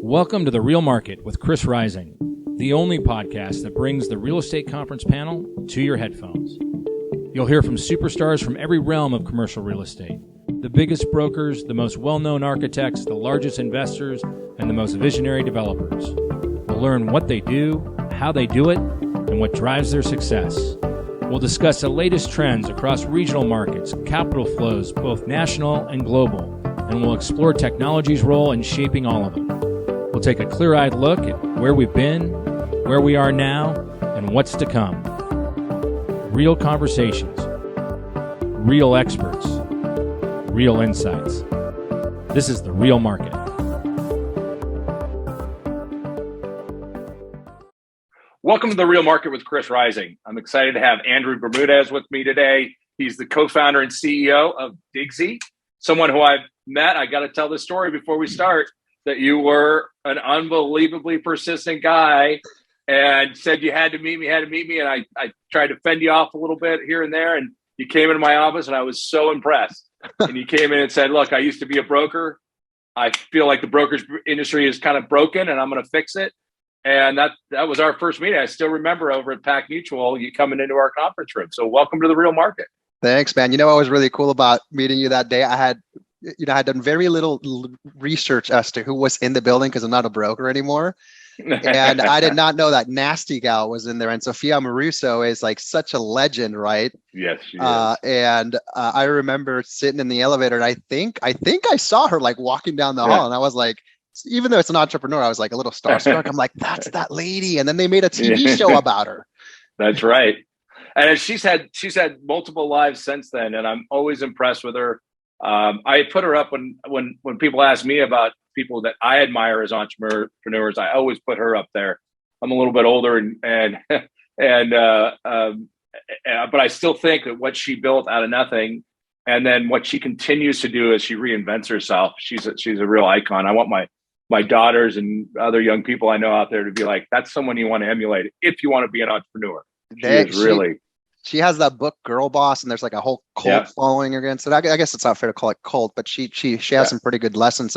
Welcome to The Real Market with Chris Rising, the only podcast that brings the real estate conference panel to your headphones. You'll hear from superstars from every realm of commercial real estate, the biggest brokers, the most well-known architects, the largest investors, and the most visionary developers. We'll learn what they do, how they do it, and what drives their success. We'll discuss the latest trends across regional markets, capital flows, both national and global, and we'll explore technology's role in shaping all of them. We'll take a clear-eyed look at where we've been, where we are now, and what's to come. Real conversations, real experts, real insights. This is The Real Market. Welcome to The Real Market with Chris Rising. I'm excited to have Andrew Bermudez with me today. He's the co-founder and CEO of Digsy, someone who I've met. I got to tell this story before we start, that you were an unbelievably persistent guy and said you had to meet me. And I tried to fend you off a little bit here and there. And you came into my office and I was so impressed. And you came in and said, look, I used to be a broker. I feel like the brokerage industry is kind of broken and I'm going to fix it. And that was our first meeting. I still remember over at Pac Mutual, you coming into our conference room. So welcome to The Real Market. Thanks, man. You know what was really cool about meeting you that day? I had done very little research as to who was in the building because I'm not a broker anymore. And I did not know that Nasty Gal was in there. And Sophia Maruso is like such a legend, right? Yes, she is. And I remember sitting in the elevator and I think I saw her like walking down the hall and I was like, even though it's an entrepreneur, I was like a little starstruck. I'm like, that's that lady. And then they made a TV show about her. That's right. And she's had multiple lives since then. And I'm always impressed with her. I put her up when people ask me about people that I admire as entrepreneurs. I always put her up there. I'm a little bit older but I still think that what she built out of nothing, and then what she continues to do as she reinvents herself, she's a real icon. I want my daughters and other young people I know out there to be like, that's someone you want to emulate if you want to be an entrepreneur. She has that book, Girl Boss, and there's like a whole cult following against it. I guess it's not fair to call it cult, but she has some pretty good lessons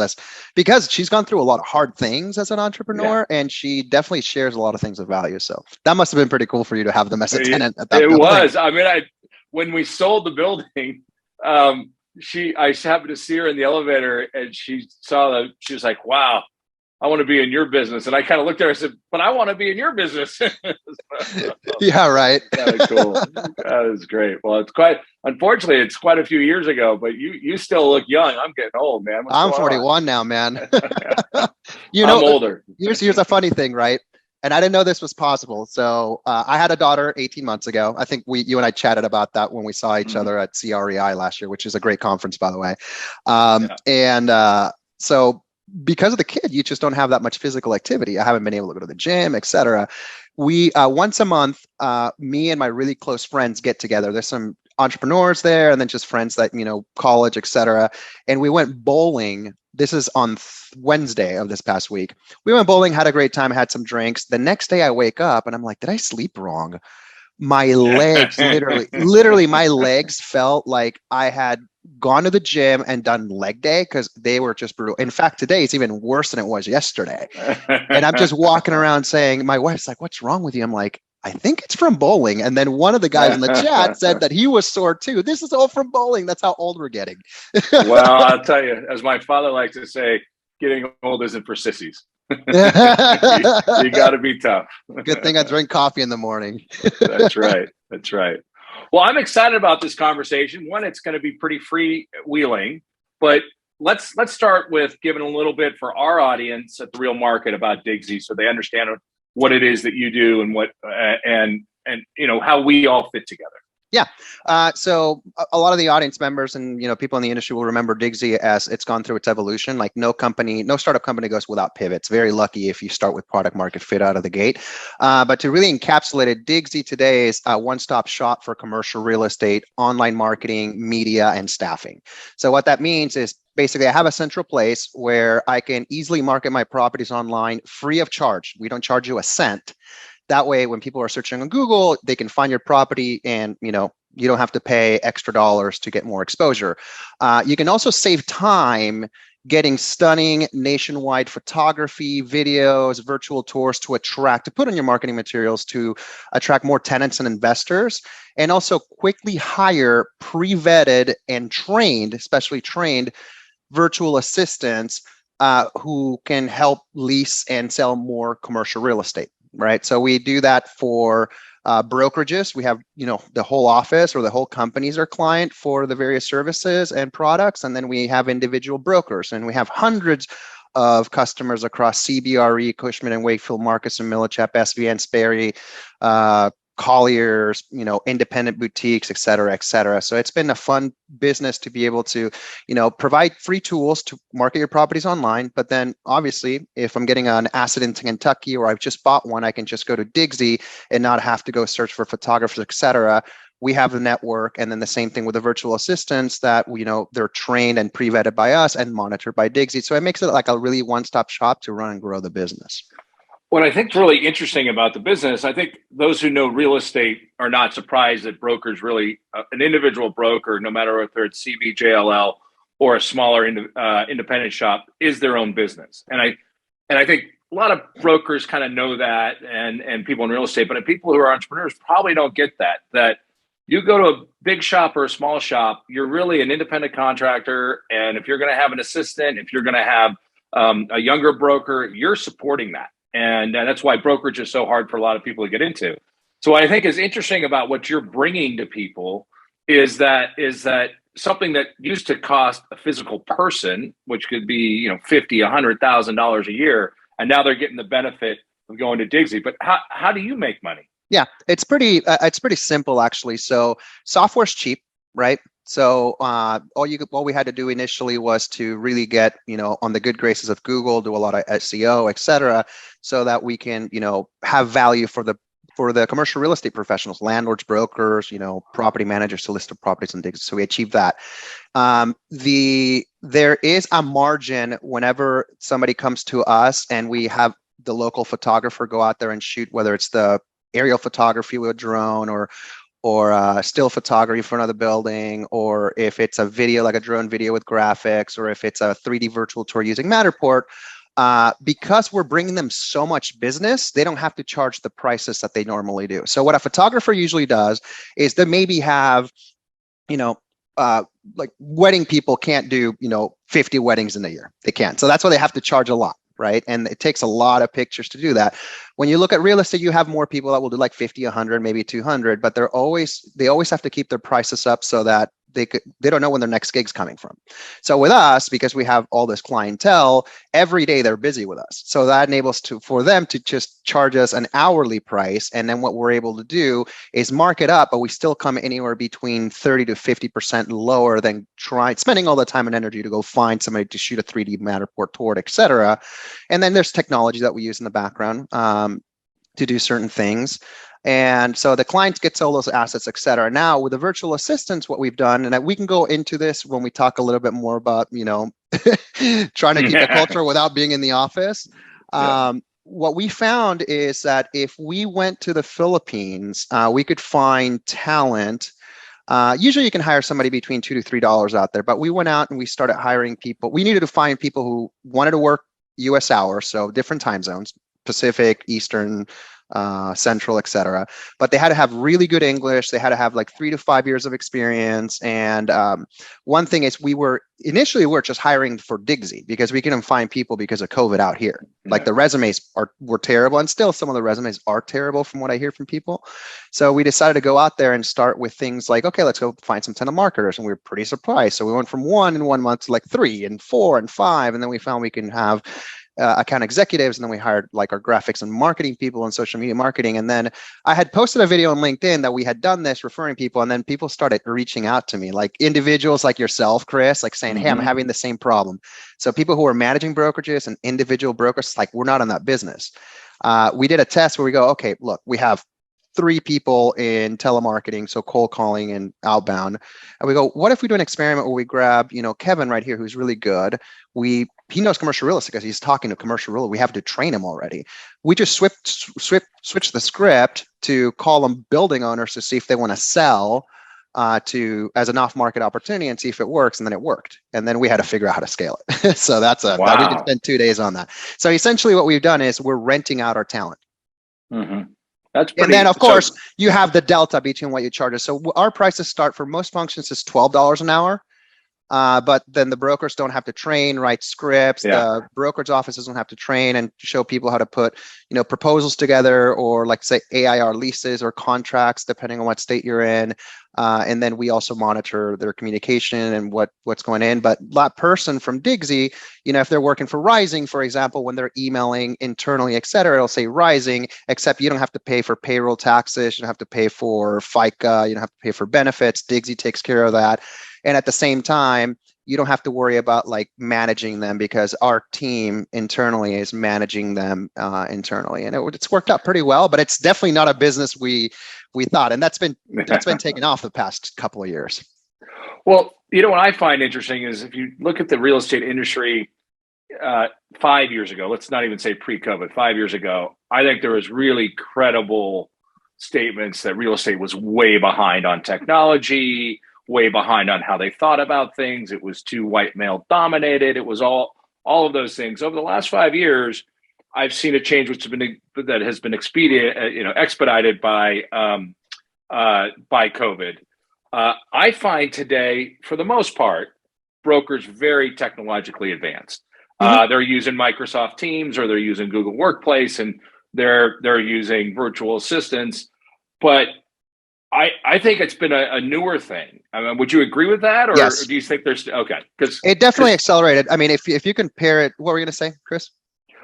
because she's gone through a lot of hard things as an entrepreneur, and she definitely shares a lot of things of value. So that must have been pretty cool for you to have them as a tenant at that building. It was. I mean, when we sold the building, I happened to see her in the elevator, and she was like, "Wow, I want to be in your business." And I kind of looked at her and said, "But I want to be in your business." Yeah, right. That was cool. That was great. Well, unfortunately, it's quite a few years ago, but you still look young. I'm getting old, man. I'm 41 now, man. I'm older. Here's a funny thing, right? And I didn't know this was possible. So I had a daughter 18 months ago. I think you and I chatted about that when we saw each other at CREI last year, which is a great conference, by the way. So because of the kid, you just don't have that much physical activity. I haven't been able to go to the gym, etc. We once a month, me and my really close friends get together. There's some entrepreneurs there, and then just friends that college, etc. And we went bowling. This is on Wednesday of this past week. We went bowling, had a great time, had some drinks. The next day, I wake up and I'm like, did I sleep wrong? My legs, literally, my legs felt like I had gone to the gym and done leg day because they were just brutal. In fact, today it's even worse than it was yesterday. And I'm just walking around saying, my wife's like, what's wrong with you? I'm like, I think it's from bowling. And then one of the guys in the chat said that he was sore too. This is all from bowling. That's how old we're getting. Well, I'll tell you, as my father likes to say, getting old isn't for sissies. You got to be tough. Good thing I drink coffee in the morning. That's right. Well, I'm excited about this conversation. One, it's going to be pretty freewheeling, but let's start with giving a little bit for our audience at The Real Market about Digsy, so they understand what it is that you do and what and how we all fit together. Yeah. So a lot of the audience members and, people in the industry will remember Digsy as it's gone through its evolution. Like no startup company goes without pivots. Very lucky if you start with product market fit out of the gate. But to really encapsulate it, Digsy today is a one-stop shop for commercial real estate, online marketing, media, and staffing. So what that means is basically I have a central place where I can easily market my properties online free of charge. We don't charge you a cent. That way, when people are searching on Google, they can find your property and, You don't have to pay extra dollars to get more exposure. You can also save time getting stunning nationwide photography, videos, virtual tours to put on your marketing materials to attract more tenants and investors, and also quickly hire pre-vetted and trained, especially trained virtual assistants who can help lease and sell more commercial real estate, right? So we do that for brokerages. We have, the whole office or the whole company is our client for the various services and products. And then we have individual brokers, and we have hundreds of customers across CBRE, Cushman and Wakefield, Marcus and Millichap, SVN, Sperry, Colliers, independent boutiques, et cetera, et cetera. So it's been a fun business to be able to, provide free tools to market your properties online. But then obviously, if I'm getting an asset in Kentucky or I've just bought one, I can just go to Digsy and not have to go search for photographers, et cetera. We have the network, and then the same thing with the virtual assistants that, they're trained and pre-vetted by us and monitored by Digsy. So it makes it like a really one-stop shop to run and grow the business. What I think is really interesting about the business, I think those who know real estate are not surprised that brokers really, an individual broker, no matter if they're at CBJLL or a smaller independent shop, is their own business. And I think a lot of brokers kind of know that, and people in real estate, but people who are entrepreneurs probably don't get that you go to a big shop or a small shop, you're really an independent contractor. And if you're going to have an assistant, if you're going to have a younger broker, you're supporting that. And that's why brokerage is so hard for a lot of people to get into. So what I think is interesting about what you're bringing to people is that something that used to cost a physical person, which could be $50,000, $100,000 a year, and now they're getting the benefit of going to Digsy. But how do you make money? Yeah, it's pretty simple actually. So software's cheap, right? So all we had to do initially was to really get, on the good graces of Google, do a lot of SEO, et cetera, so that we can, have value for the commercial real estate professionals, landlords, brokers, property managers to list the properties on Digsy. So we achieved that. There is a margin whenever somebody comes to us and we have the local photographer go out there and shoot, whether it's the aerial photography with a drone or still photography for another building, or if it's a video like a drone video with graphics, or if it's a 3D virtual tour using Matterport, because we're bringing them so much business, they don't have to charge the prices that they normally do. So what a photographer usually does is they maybe have, like wedding people can't do, 50 weddings in a year. They can't. So that's why they have to charge a lot. Right. And it takes a lot of pictures to do that. When you look at real estate, you have more people that will do like 50, 100, maybe 200, but they always have to keep their prices up so that they don't know when their next gig's coming from. So with us, because we have all this clientele, every day they're busy with us. So that enables for them to just charge us an hourly price. And then what we're able to do is mark it up, but we still come anywhere between 30 to 50% lower than spending all the time and energy to go find somebody to shoot a 3D Matterport tour, et cetera. And then there's technology that we use in the background to do certain things. And so the client gets all those assets, et cetera. Now with the virtual assistants, what we've done, and we can go into this when we talk a little bit more about, trying to keep the culture without being in the office. What we found is that if we went to the Philippines, we could find talent. Usually you can hire somebody between $2 to $3 out there, but we went out and we started hiring people. We needed to find people who wanted to work US hours, so different time zones, Pacific, Eastern, Central, et cetera. But they had to have really good English. They had to have like 3 to 5 years of experience. And one thing is we were just hiring for Digsy because we couldn't find people because of COVID out here. Like the resumes were terrible, and still some of the resumes are terrible from what I hear from people. So we decided to go out there and start with things like, okay, let's go find some tenant marketers. And we were pretty surprised. So we went from 1 in 1 month to like 3 and 4 and 5. And then we found we can have account executives, and then we hired like our graphics and marketing people and social media marketing. And then I had posted a video on LinkedIn that we had done this, referring people, and then people started reaching out to me, like individuals like yourself, Chris, like saying, hey, I'm having the same problem. So people who are managing brokerages and individual brokers, like we're not in that business. We did a test where we go, okay, look, we have 3 people in telemarketing, so cold calling and outbound. And we go, what if we do an experiment where we grab, Kevin right here, who's really good. He knows commercial real estate because he's talking to commercial real estate. We have to train him already. We just switch the script to call them building owners to see if they want to sell to as an off-market opportunity and see if it works, and then it worked. And then we had to figure out how to scale it. So we can spend 2 days on that. So essentially what we've done is we're renting out our talent. Mm-hmm. That's pretty, and then of course you have the delta between what you charge us. So our prices start for most functions is $12 an hour. But then the brokers don't have to train, write scripts. The brokerage office doesn't have to train and show people how to put, proposals together, or like say AIR leases or contracts, depending on what state you're in. And then we also monitor their communication and what's going in. But that person from Digsy, if they're working for Rising, for example, when they're emailing internally, et cetera, it'll say Rising, except you don't have to pay for payroll taxes. You don't have to pay for FICA. You don't have to pay for benefits. Digsy takes care of that. And at the same time, you don't have to worry about like managing them, because our team internally is managing them internally, and it's worked out pretty well. But it's definitely not a business we thought, and that's been taken off the past couple of years. Well, what I find interesting is if you look at the real estate industry 5 years ago, let's not even say pre-COVID, 5 years ago, I think there was really credible statements that real estate was way behind on technology, way behind on how they thought about things. It was too white male dominated. It was all of those things. Over the last 5 years, I've seen a change that has been expedited by COVID. I find today, for the most part, brokers very technologically advanced. They're using Microsoft Teams, or they're using Google Workplace, and they're using virtual assistants. But I think it's been a newer thing. I mean, would you agree with that, or yes. Do you think there's okay? Because it definitely accelerated. I mean, if you compare it, what were you going to say, Chris?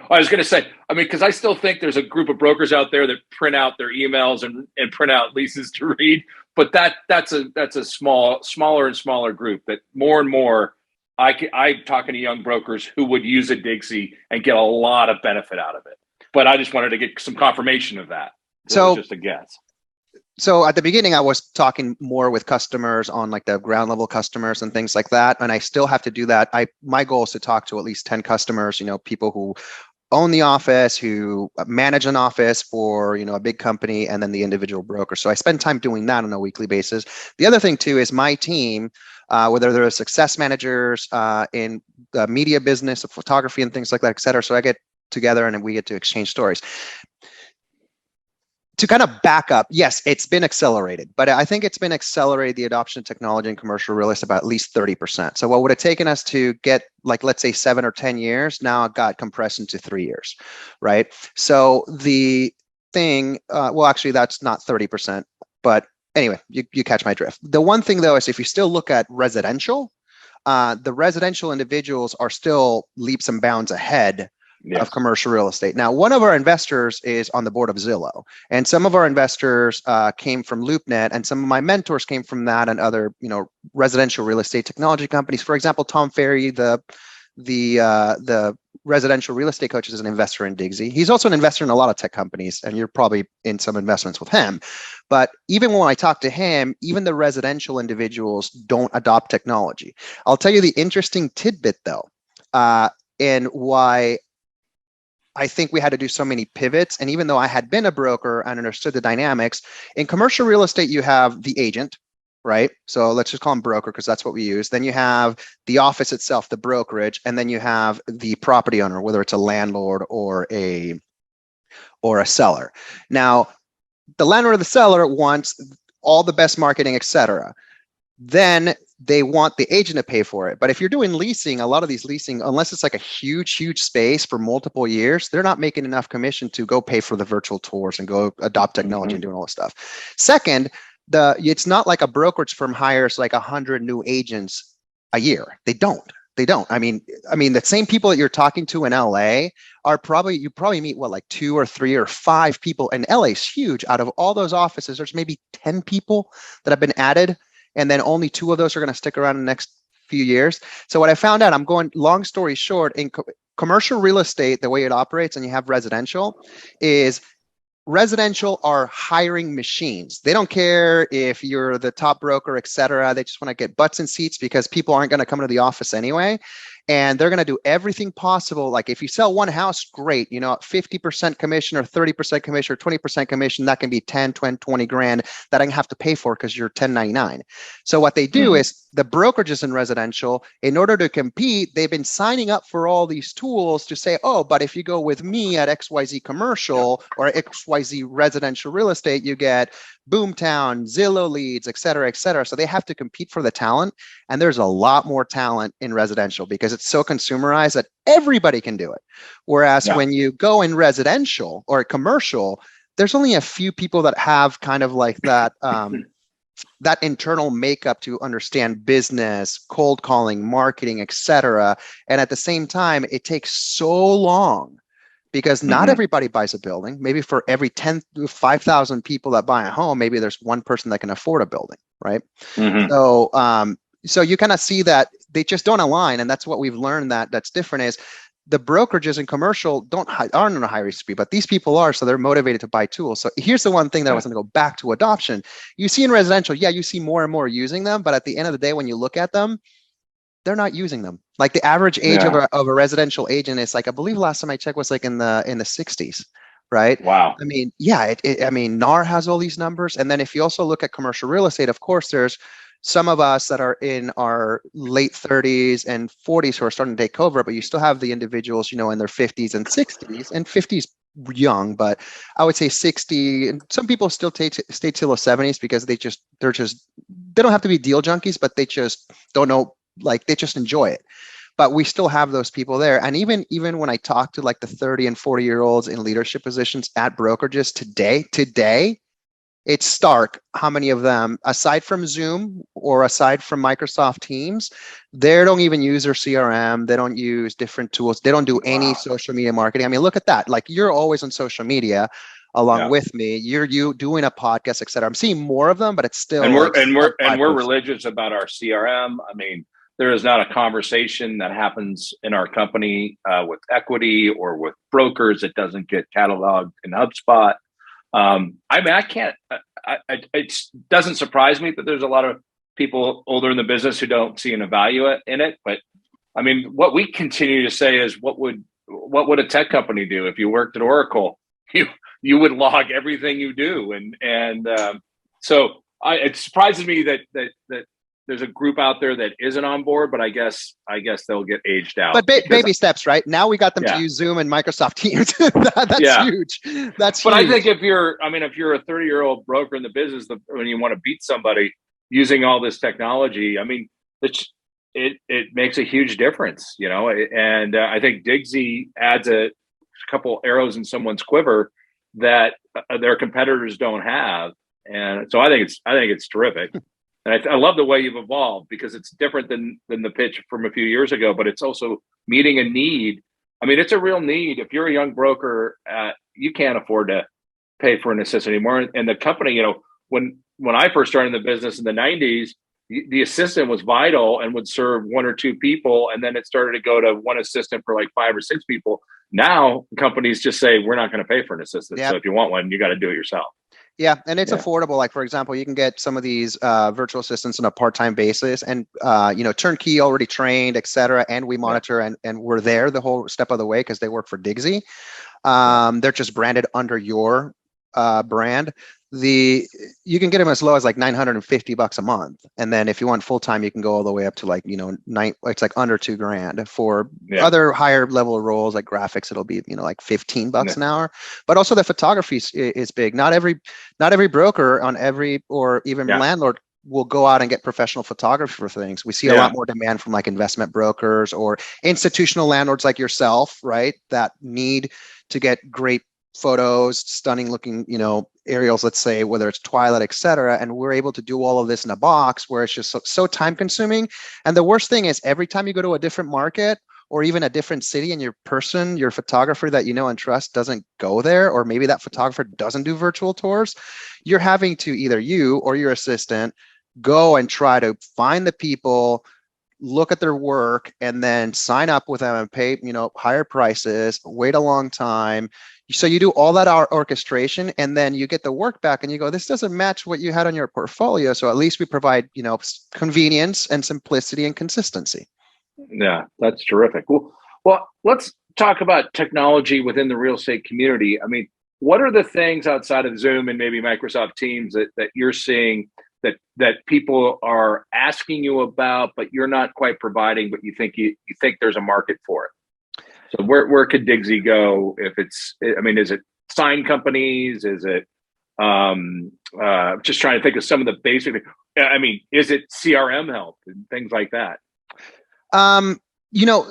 I was going to say, because I still think there's a group of brokers out there that print out their emails and print out leases to read, but that's a smaller and smaller group. That more and more, I'm talking to young brokers who would use a Digsy and get a lot of benefit out of it. But I just wanted to get some confirmation of that. So just a guess. So at the beginning, I was talking more with customers on like the ground level customers and things like that. And I still have to do that. My goal is to talk to at least 10 customers, people who own the office, who manage an office for, a big company, and then the individual broker. So I spend time doing that on a weekly basis. The other thing too is my team, whether they're success managers in the media business, of photography and things like that, et cetera. So I get together and we get to exchange stories. To kind of back up, yes, it's been accelerated, but I think it's been accelerated, the adoption of technology in commercial real estate, about at least 30%. So what would have taken us to get, like, let's say 7 or 10 years, now it got compressed into 3 years, right? So the thing, actually, that's not 30%, but anyway, you catch my drift. The one thing, though, is if you still look at residential, the residential individuals are still leaps and bounds ahead of commercial real estate. Now, one of our investors is on the board of Zillow, and some of our investors came from LoopNet, and some of my mentors came from that and other, residential real estate technology companies. For example, Tom Ferry, the residential real estate coach, is an investor in Digsy. He's also an investor in a lot of tech companies, and you're probably in some investments with him. But even when I talk to him, even the residential individuals don't adopt technology. I'll tell you the interesting tidbit, though, and why I think we had to do so many pivots. And even though I had been a broker and understood the dynamics, in commercial real estate, you have the agent, right? So let's just call him broker because that's what we use. Then you have the office itself, the brokerage, and then you have the property owner, whether it's a landlord or a seller. Now, the landlord or the seller wants all the best marketing, et cetera. Then they want the agent to pay for it. But if you're doing leasing, a lot of these leasing, unless it's like a huge space for multiple years, they're not making enough commission to go pay for the virtual tours and go adopt technology and doing all this stuff. Second, it's not like a brokerage firm hires like 100 new agents a year. They don't. I mean, the same people that you're talking to in LA you probably meet like 2 or 3 or 5 people, and LA is huge. Out of all those offices, there's maybe 10 people that have been added. And then only 2 of those are going to stick around in the next few years. So what I found out, long story short, in commercial real estate, the way it operates, and you have residential, is residential are hiring machines. They don't care if you're the top broker, et cetera. They just want to get butts in seats because people aren't going to come to the office anyway. and they're going to do everything possible. Like if you sell one house, great, 50% commission or 30% commission or 20% commission, that can be 10, 20 grand that I can have to pay for because you're 1099. So what they do is the brokerages in residential, in order to compete, they've been signing up for all these tools to say, oh, but if you go with me at XYZ commercial or XYZ residential real estate, you get Boomtown, Zillow leads, et cetera, et cetera. So they have to compete for the talent. And there's a lot more talent in residential because it's so consumerized that everybody can do it. Whereas when you go in residential or commercial, there's only a few people that have kind of like that that internal makeup to understand business, cold calling, marketing, et cetera. And at the same time, it takes so long because not everybody buys a building. Maybe for every 5,000 people that buy a home, maybe there's one person that can afford a building, right? So you kind of see that they just don't align. And that's what we've learned that's different is the brokerages and commercial aren't on a high risk speed, but these people are, so they're motivated to buy tools. So here's the one thing that I was going to go back to adoption. You see in residential, you see more and more using them, but at the end of the day, when you look at them, they're not using them. Like the average age of a residential agent is like, I believe last time I checked was like in the 60s, right? Wow. I mean, NAR has all these numbers. And then if you also look at commercial real estate, of course, there's some of us that are in our late 30s and 40s who are starting to take over, but you still have the individuals, in their 50s and 60s, and 50s young, but I would say 60. And some people still stay till the 70s because they don't have to be deal junkies, but they just don't know, like they just enjoy it. But we still have those people there. And even when I talk to like the 30 and 40-year-olds in leadership positions at brokerages today, it's stark how many of them, aside from Zoom or aside from Microsoft Teams, they don't even use their CRM. They don't use different tools. They don't do any social media marketing. I mean, look at that. Like you're always on social media along with me. You're doing a podcast, et cetera. I'm seeing more of them, but it's still we're religious about our CRM. I mean, there is not a conversation that happens in our company with equity or with brokers that doesn't get cataloged in HubSpot. I mean, it doesn't surprise me that there's a lot of people older in the business who don't see an value in it. But I mean, what we continue to say is, what would a tech company do if you worked at Oracle? You would log everything you do, so it surprises me that there's a group out there that isn't on board, but I guess they'll get aged out. But baby steps, right? Now we got them to use Zoom and Microsoft Teams. That's huge. That's but huge. I think if you're a 30-year-old broker in the business, when you want to beat somebody using all this technology, I mean, it makes a huge difference, And I think Digsy adds a couple arrows in someone's quiver that their competitors don't have, and so I think it's terrific. And I love the way you've evolved because it's different than the pitch from a few years ago, but it's also meeting a need. I mean, it's a real need. If you're a young broker, you can't afford to pay for an assistant anymore. And the company, when I first started in the business in the 90s, the assistant was vital and would serve one or two people. And then it started to go to one assistant for like 5 or 6 people. Now companies just say, we're not going to pay for an assistant. So if you want one, you got to do it yourself. Yeah, and it's affordable. Like, for example, you can get some of these virtual assistants on a part-time basis and, turnkey, already trained, et cetera. And we monitor and we're there the whole step of the way because they work for Digsy. They're just branded under your brand. You can get them as low as like $950 a month. And then if you want full-time, you can go all the way up to like, it's like under $2,000 for other higher level roles like graphics. It'll be, like $15 an hour, but also the photography is big. Not every broker or even landlord will go out and get professional photography for things. We see a lot more demand from like investment brokers or institutional landlords like yourself, right? That need to get great photos, stunning looking, aerials, let's say, whether it's Twilight, et cetera. And we're able to do all of this in a box where it's just so time consuming. And the worst thing is every time you go to a different market or even a different city and your photographer that you know and trust doesn't go there, or maybe that photographer doesn't do virtual tours, you're having to either you or your assistant go and try to find the people, look at their work, and then sign up with them and pay, higher prices, wait a long time. So you do all that orchestration, and then you get the work back and you go, this doesn't match what you had on your portfolio. So at least we provide, convenience and simplicity and consistency. Yeah, that's terrific. Well, let's talk about technology within the real estate community. I mean, what are the things outside of Zoom and maybe Microsoft Teams that you're seeing that people are asking you about, but you're not quite providing, but you think there's a market for it? So where could Digsy go if it's? I mean, is it sign companies? Is it just trying to think of some of the basic? I mean, is it CRM help and things like that? You know,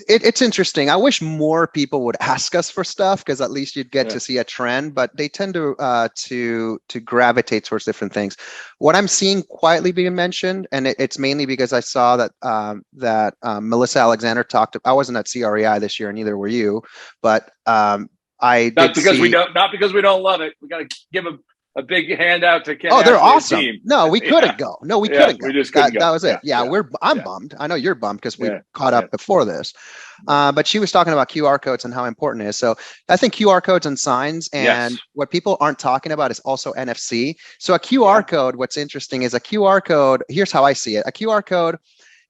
it's interesting. I wish more people would ask us for stuff because at least you'd get to see a trend. But they tend to gravitate towards different things. What I'm seeing quietly being mentioned, and it's mainly because I saw that Melissa Alexander talked. I wasn't at CREI this year, and neither were you. But I not because we don't love it. We got to give a big handout to Ken. Oh, they're awesome. Team. No, we couldn't go. No, we couldn't go. We just couldn't go. That was it. I'm bummed. I know you're bummed because we caught up before this. But she was talking about QR codes and how important it is. So I think QR codes and signs, and what people aren't talking about is also NFC. So a QR code, what's interesting is a QR code, here's how I see it. A QR code,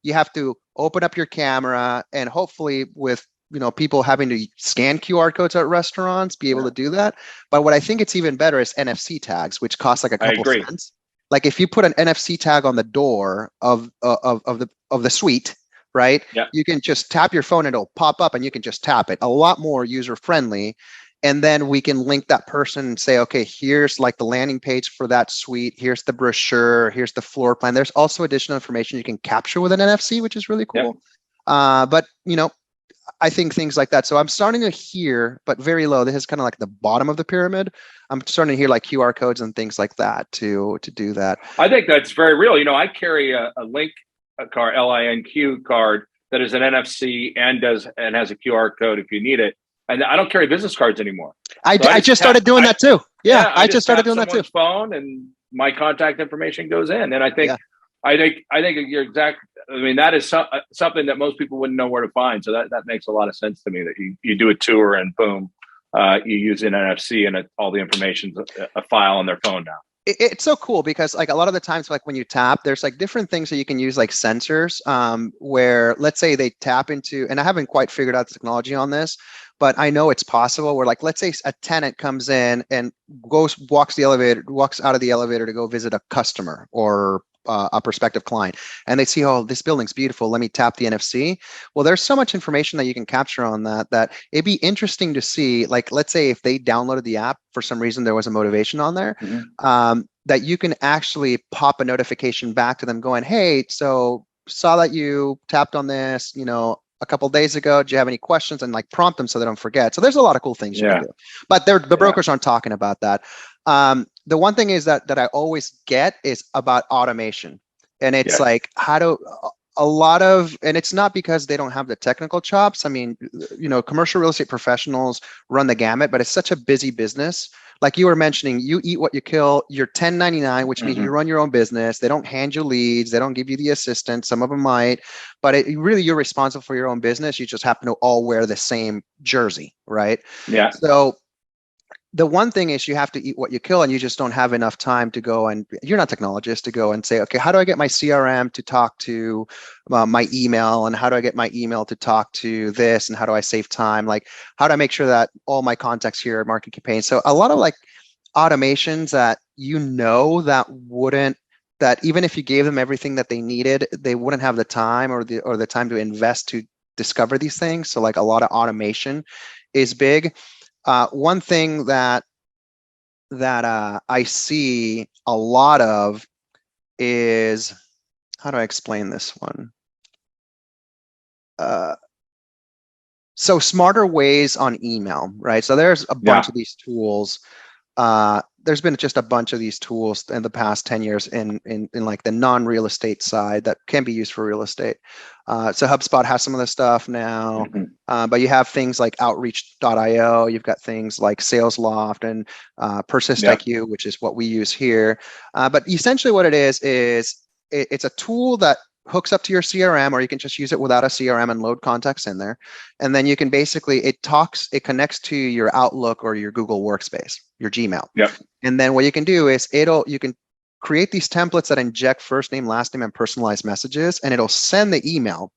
you have to open up your camera, and hopefully with people having to scan QR codes at restaurants, be able to do that. But what I think it's even better is NFC tags, which cost like a couple cents. Like if you put an NFC tag on the door of the suite, right? Yeah. You can just tap your phone and it'll pop up and you can just tap it. A lot more user friendly. And then we can link that person and say, okay, here's like the landing page for that suite. Here's the brochure. Here's the floor plan. There's also additional information you can capture with an NFC, which is really cool. But I think things like that. So I'm starting to hear, but very low. This is kind of like the bottom of the pyramid. I'm starting to hear like QR codes and things like that to do that. I think that's very real. I carry a link card, LINQ card that is an NFC and has a QR code if you need it. And I don't carry business cards anymore. I just started doing that too. Yeah, I just started doing that too. Phone and my contact information goes in, and I think you're exactly. I mean, that is something that most people wouldn't know where to find. So that makes a lot of sense to me that you do a tour and boom, you use an NFC and all the information's a file on their phone now. It's so cool because like a lot of the times, like when you tap, there's like different things that you can use like sensors where let's say they tap into, and I haven't quite figured out the technology on this, but I know it's possible where like, let's say a tenant comes in and walks out of the elevator to go visit a customer or a prospective client, and they see, oh, this building's beautiful, let me tap the NFC. Well, there's so much information that you can capture on that it'd be interesting to see, like, let's say if they downloaded the app for some reason, there was a motivation on there, that you can actually pop a notification back to them going, hey, so saw that you tapped on this, a couple of days ago. Do you have any questions? And like prompt them so they don't forget. So there's a lot of cool things you can do, but the brokers aren't talking about that. The one thing is that I always get is about automation, and it's like and it's not because they don't have the technical chops. I mean, commercial real estate professionals run the gamut, but it's such a busy business. Like you were mentioning, you eat what you kill. You're 1099, which means you run your own business. They don't hand you leads. They don't give you the assistant. Some of them might, but really you're responsible for your own business. You just happen to all wear the same jersey, right? Yeah. So the one thing is you have to eat what you kill, and you just don't have enough time to go, and you're not technologist to go and say, okay, how do I get my CRM to talk to my email, and how do I get my email to talk to this, and how do I save time? Like, how do I make sure that all my contacts here are market campaigns? So a lot of like automations that that even if you gave them everything that they needed, they wouldn't have the time or the time to invest to discover these things. So like a lot of automation is big. One thing that I see a lot of is, how do I explain this one? So smarter ways on email, right? So there's a bunch of these tools. There's been just a bunch of these tools in the past 10 years in like the non-real estate side that can be used for real estate. So HubSpot has some of the stuff now, but you have things like Outreach.io. You've got things like SalesLoft and PersistIQ, which is what we use here. But essentially what it is it's a tool that hooks up to your CRM, or you can just use it without a CRM and load contacts in there. And then you can basically, it connects to your Outlook or your Google Workspace, your Gmail. Yep. And then what you can do is you can create these templates that inject first name, last name, and personalized messages, and it'll send the email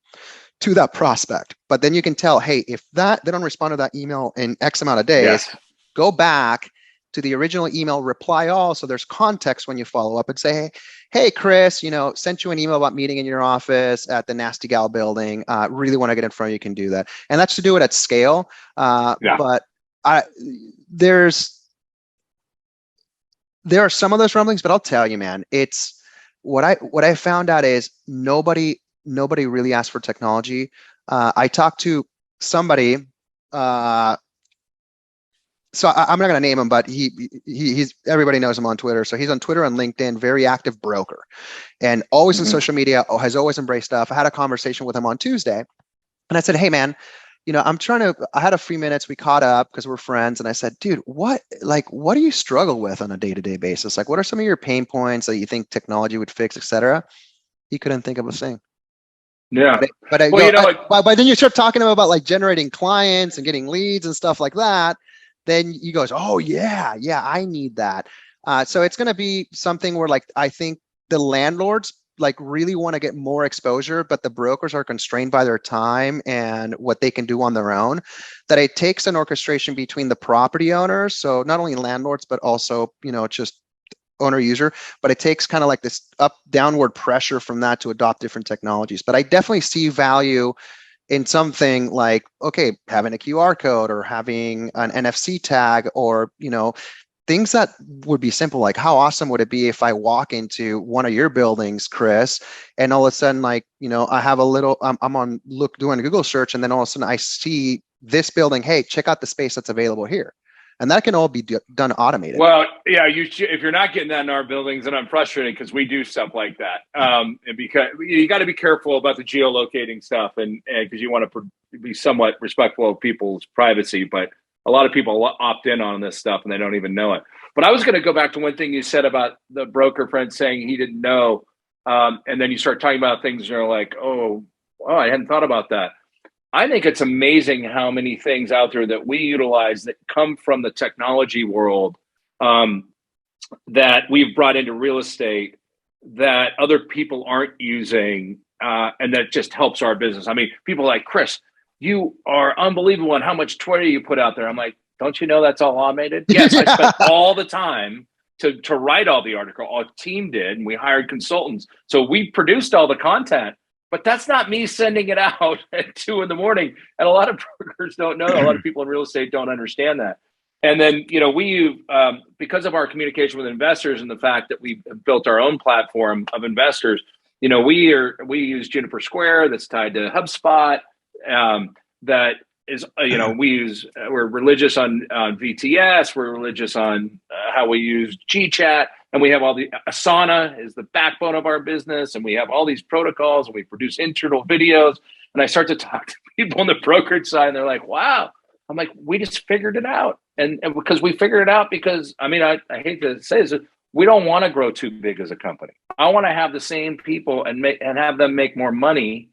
to that prospect. But then you can tell, hey, if they don't respond to that email in X amount of days, go back to the original email, reply all, so there's context when you follow up and say, hey, Chris, sent you an email about meeting in your office at the Nasty Gal building. Really want to get in front of you, can do that. And that's to do it at scale. But there are some of those rumblings, but I'll tell you, man, it's what I found out is nobody really asked for technology. I talked to somebody, so I'm not going to name him, but he's everybody knows him on Twitter. So he's on Twitter and LinkedIn, very active broker, and always in social media, has always embraced stuff. I had a conversation with him on Tuesday, and I said, hey, man, I had a few minutes. We caught up because we're friends. And I said, dude, what do you struggle with on a day-to-day basis? Like, what are some of your pain points that you think technology would fix, et cetera? He couldn't think of a thing. Yeah. But then you start talking about like generating clients and getting leads and stuff like that. Then he goes, oh yeah, I need that. So it's going to be something where like, I think the landlords like really want to get more exposure, but the brokers are constrained by their time and what they can do on their own, that it takes an orchestration between the property owners. So not only landlords, but also, just owner user, but it takes kind of like this downward pressure from that to adopt different technologies. But I definitely see value in something like, okay, having a QR code or having an NFC tag, or, things that would be simple. Like, how awesome would it be if I walk into one of your buildings, Chris, and all of a sudden, like, I have I'm doing a Google search, and then all of a sudden I see this building, hey, check out the space that's available here. And that can all be done automated. Well, yeah, if you're not getting that in our buildings, and I'm frustrated because we do stuff like that. And because you got to be careful about the geolocating stuff, and because you want to be somewhat respectful of people's privacy. But a lot of people opt in on this stuff and they don't even know it. But I was going to go back to one thing you said about the broker friend saying he didn't know. And then you start talking about things and you're like, oh, I hadn't thought about that. I think it's amazing how many things out there that we utilize that come from the technology world that we've brought into real estate that other people aren't using, and that just helps our business. I mean, people like, Chris, you are unbelievable on how much Twitter you put out there. I'm like, don't you know that's all automated? Yes, I spent all the time to write all the article. Our team did, and we hired consultants. So we produced all the content. But that's not me sending it out at 2 a.m. And a lot of brokers don't know that. A lot of people in real estate don't understand that. And then, we, because of our communication with investors and the fact that we built our own platform of investors, we use Juniper Square that's tied to HubSpot. That is, we're religious on VTS. We're religious on how we use GChat. And we have Asana is the backbone of our business. And we have all these protocols, and we produce internal videos. And I start to talk to people on the brokerage side, and they're like, wow. I'm like, we just figured it out. And because we figured it out because, I hate to say this, we don't want to grow too big as a company. I want to have the same people and have them make more money,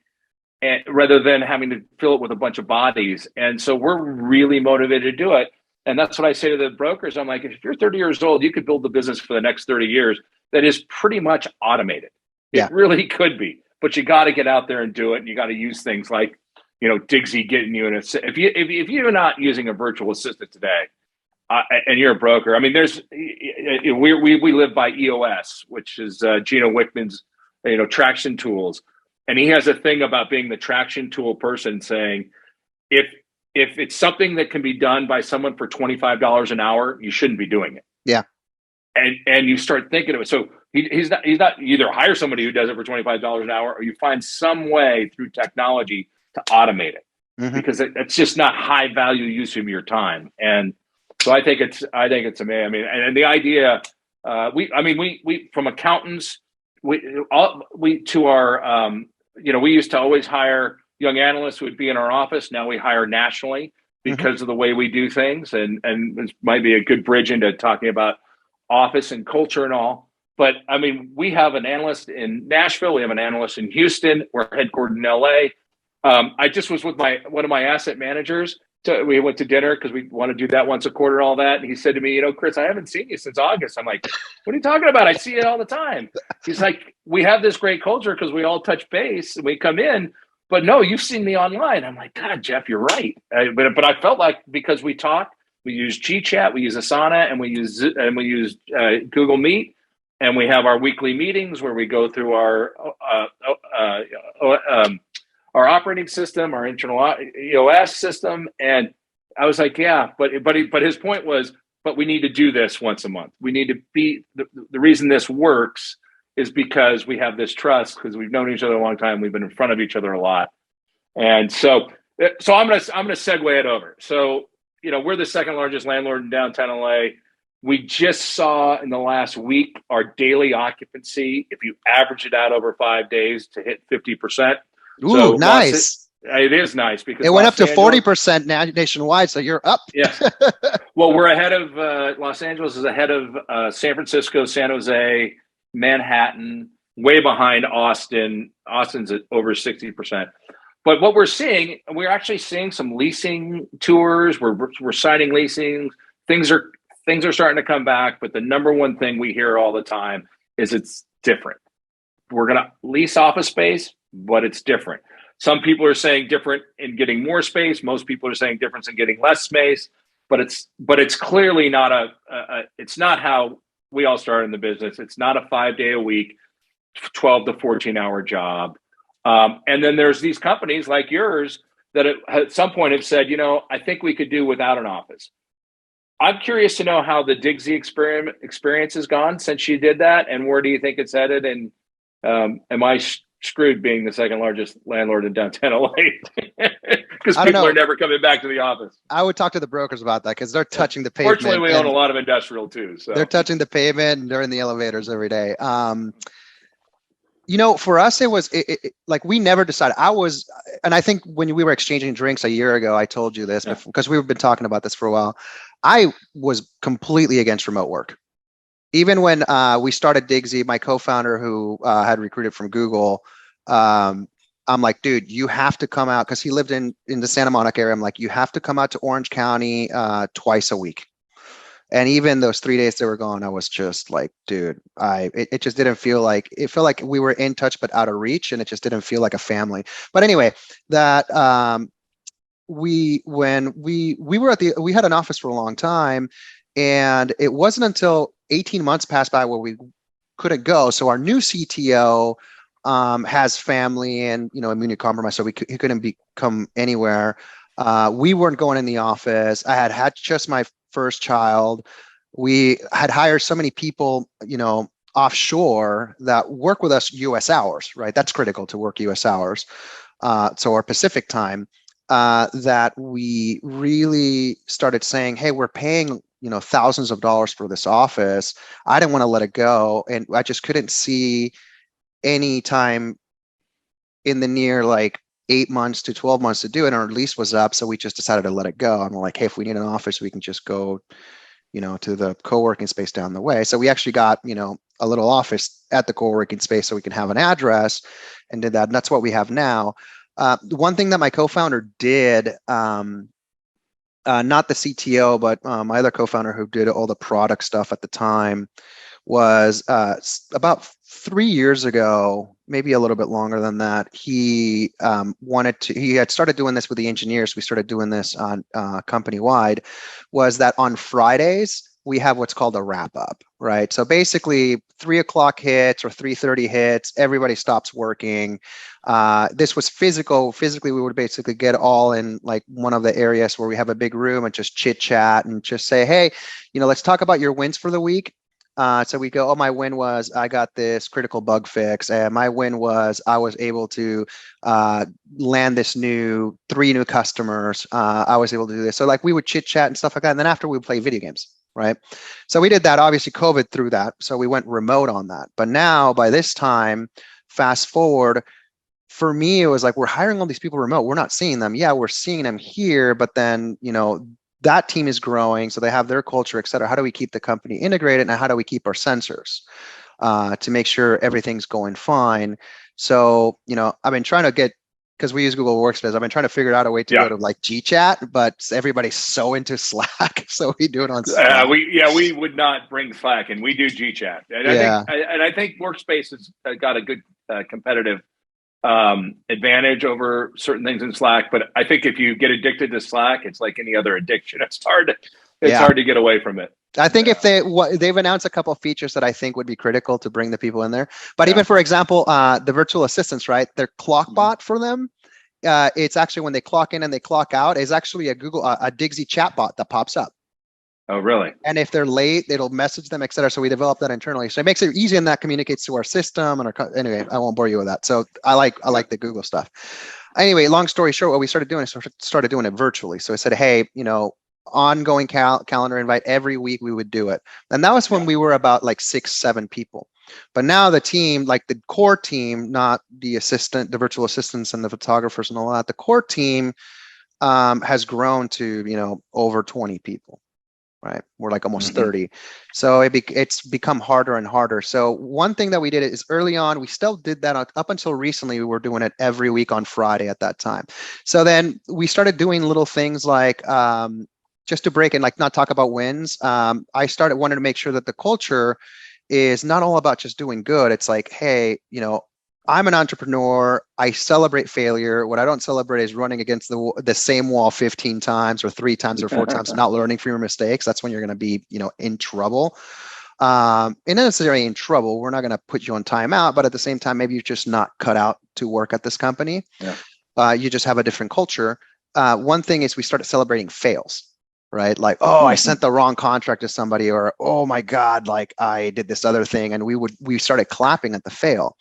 rather than having to fill it with a bunch of bodies. And so we're really motivated to do it. And that's what I say to the brokers. I'm like, if you're 30 years old, you could build the business for the next 30 years that is pretty much automated. Yeah. It really could be, but you got to get out there and do it. And you got to use things like, Digsy getting you in if you're not using a virtual assistant today, and you're a broker, we live by EOS, which is Gino Wickman's, traction tools. And he has a thing about being the traction tool person, saying, if it's something that can be done by someone for $25 an hour, you shouldn't be doing it. Yeah. And you start thinking of it. So he's not you either hire somebody who does it for $25 an hour, or you find some way through technology to automate it, because it's just not high value use of your time. And so I think it's amazing. And the idea, we from accountants, we used to always hire young analysts who would be in our office. Now we hire nationally because of the way we do things. And this might be a good bridge into talking about office and culture and all. But we have an analyst in Nashville. We have an analyst in Houston. We're headquartered in LA. I just was with one of my asset managers. We went to dinner because we want to do that once a quarter and all that. And he said to me, Chris, I haven't seen you since August. I'm like, what are you talking about? I see it all the time. He's like, we have this great culture because we all touch base and we come in. but no, you've seen me online. I'm like, God, Jeff, you're right. But I felt like because we talked, we use GChat, we use Asana, and we use Google Meet, and we have our weekly meetings where we go through our operating system, our internal EOS system, and I was like, yeah, but his point was, but we need to do this once a month. We need to be the reason this works is because we have this trust because we've known each other a long time. We've been in front of each other a lot, and so I'm gonna segue it over. So we're the second largest landlord in downtown LA. We just saw in the last week our daily occupancy, if you average it out over 5 days, to hit 50%. Ooh, so nice. It is nice because it went up to 40% now nationwide, so you're up. Yes. Well, we're ahead of Los Angeles is ahead of San Francisco, San Jose, Manhattan, way behind Austin. Austin's at over 60%. But what we're actually seeing some leasing tours. We're signing leasing. Things are starting to come back. But the number one thing we hear all the time is it's different. We're going to lease office space, but it's different. Some people are saying different in getting more space. Most people are saying difference in getting less space. But it's clearly not it's not how we all started in the business. It's not a 5-day a week, 12 to 14-hour job. And then there's these companies like yours that at some point have said, I think we could do without an office. I'm curious to know how the Digsy experience has gone since you did that, and where do you think it's headed? And am I screwed being the second largest landlord in downtown LA? Because people are never coming back to the office. I would talk to the brokers about that because they're touching the pavement. Fortunately, we own a lot of industrial too. So they're touching the pavement and they're in the elevators every day. For us, it was like we never decided. And I think when we were exchanging drinks a year ago, I told you this because we've been talking about this for a while. I was completely against remote work. Even when we started Digsy, my co-founder who had recruited from Google, I'm like, dude, you have to come out, because he lived in the Santa Monica area. I'm like, you have to come out to Orange County twice a week. And even those 3 days they were gone, I was just like, dude, it just didn't feel like, it felt like we were in touch but out of reach, and it just didn't feel like a family. But anyway, that we had an office for a long time, and it wasn't until 18 months passed by where we couldn't go. So our new CTO has family and immunocompromised, so he couldn't come anywhere. We weren't going in the office. I had just my first child. We had hired so many people, offshore that work with us US hours, right? That's critical to work US hours. So our Pacific time, that we really started saying, hey, we're paying, thousands of dollars for this office. I didn't want to let it go. And I just couldn't see any time in the near 8 months to 12 months to do it, and our lease was up. So we just decided to let it go. I'm like, hey, if we need an office, we can just go, to the co-working space down the way. So we actually got, a little office at the co-working space so we can have an address, and did that. And that's what we have now. One thing that my co-founder did, not the CTO, but my other co-founder who did all the product stuff at the time, was about 3 years ago, maybe a little bit longer than that. He had started doing this with the engineers. We started doing this on company-wide, was that on Fridays, we have what's called a wrap up, right? So basically 3:00 hits or 3:30 hits, everybody stops working. This was physical. Physically, we would basically get all in one of the areas where we have a big room and just chit chat and just say, hey, let's talk about your wins for the week. So we go, my win was I got this critical bug fix, and my win was I was able to land three new customers. I was able to do this. So we would chit chat and stuff like that. And then after we would play video games, right? So we did that. Obviously, COVID threw that. So we went remote on that. But now by this time, fast forward, for me, it was we're hiring all these people remote. We're not seeing them. Yeah, we're seeing them here, but then, that team is growing, so they have their culture, et cetera. How do we keep the company integrated, and how do we keep our sensors to make sure everything's going fine? So, I've been trying to get, because we use Google Workspace, I've been trying to figure out a way to go to GChat, but everybody's so into Slack, so we do it on Slack. We would not bring Slack, and we do GChat. And I think Workspace has got a good competitive advantage over certain things in Slack. But I think if you get addicted to Slack, it's like any other addiction. It's hard to get away from it. I think if they've announced a couple of features that I think would be critical to bring the people in there. But even for example, the virtual assistants, right? Their clock bot for them. It's actually when they clock in and they clock out is actually a Digsy chat bot that pops up. Oh, really? And if they're late, it'll message them, et cetera. So we developed that internally. So it makes it easy, and that communicates to our system. And anyway, I won't bore you with that. So I like the Google stuff. Anyway, long story short, what we started doing is started doing it virtually. So I said, hey, ongoing calendar invite every week. We would do it, and that was when we were about like 6-7 people. But now the team, like the core team, not the virtual assistants and the photographers and all that, the core team has grown to over 20 people. Right, we're like almost 30, so it's become harder and harder. So one thing that we did is early on, we still did that up until recently. We were doing it every week on Friday at that time. So then we started doing little things like just to break and like not talk about wins. I wanted to make sure that the culture is not all about just doing good. It's like, hey, I'm an entrepreneur. I celebrate failure. What I don't celebrate is running against the same wall 15 times or 3 times or 4 times, not learning from your mistakes. That's when you're going to be, in trouble. And not necessarily in trouble. We're not going to put you on timeout, but at the same time, maybe you're just not cut out to work at this company. Yeah. You just have a different culture. One thing is we started celebrating fails. Right? Like, oh, I sent the wrong contract to somebody, or, oh my God, like I did this other thing. And we started clapping at the fail.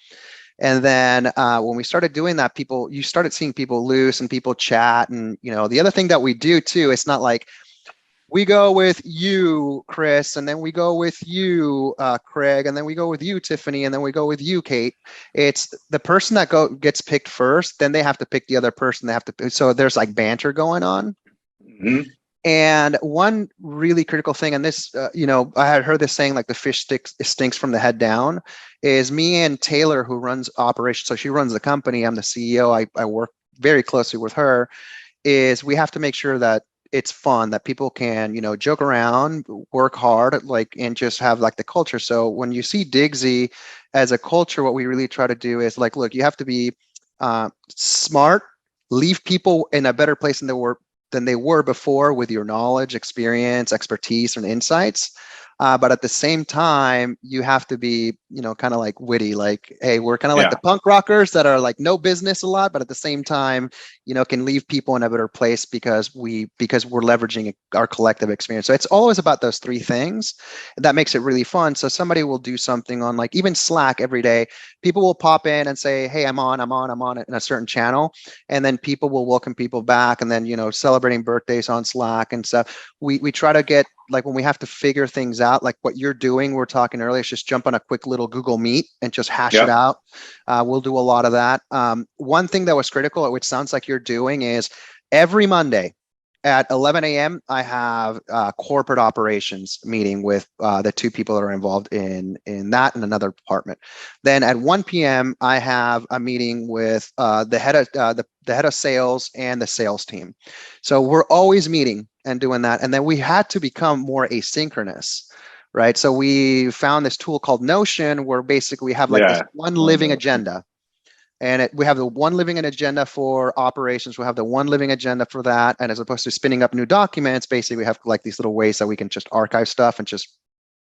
And then when we started doing that, you started seeing people loose and people chat. And, the other thing that we do too, it's not like we go with you, Chris, and then we go with you, Craig, and then we go with you, Tiffany, and then we go with you, Kate. It's the person that gets picked first, then they have to pick the other person. So there's like banter going on. Mm-hmm. And one really critical thing, and this, I had heard this saying, like the fish stinks from the head down, is me and Taylor, who runs operations. So she runs the company. I'm the CEO. I work very closely with her. Is we have to make sure that it's fun, that people can, joke around, work hard, and just have like the culture. So when you see Digsy as a culture, what we really try to do is like, look, you have to be smart, leave people in a better place than they were before with your knowledge, experience, expertise, and insights. But at the same time, you have to be, kind of like witty, like, hey, we're kind of like the punk rockers that are like no business a lot, but at the same time, can leave people in a better place because we're leveraging our collective experience. So it's always about those 3 things that makes it really fun. So somebody will do something on like even Slack every day. People will pop in and say, hey, I'm on in a certain channel. And then people will welcome people back. And then, celebrating birthdays on Slack and stuff. We try to get, like when we have to figure things out, like what you're doing, we're talking earlier, just jump on a quick little Google Meet and just hash it out. We'll do a lot of that. One thing that was critical, which sounds like you're doing, is every Monday at 11 a.m., I have a corporate operations meeting with the 2 people that are involved in that and another department. Then at 1 p.m., I have a meeting with the head of sales and the sales team. So we're always meeting and doing that. And then we had to become more asynchronous, right? So we found this tool called Notion, where basically we have like this one living agenda. And we have the one living agenda for operations. We'll have the one living agenda for that. And as opposed to spinning up new documents, basically we have like these little ways that we can just archive stuff and just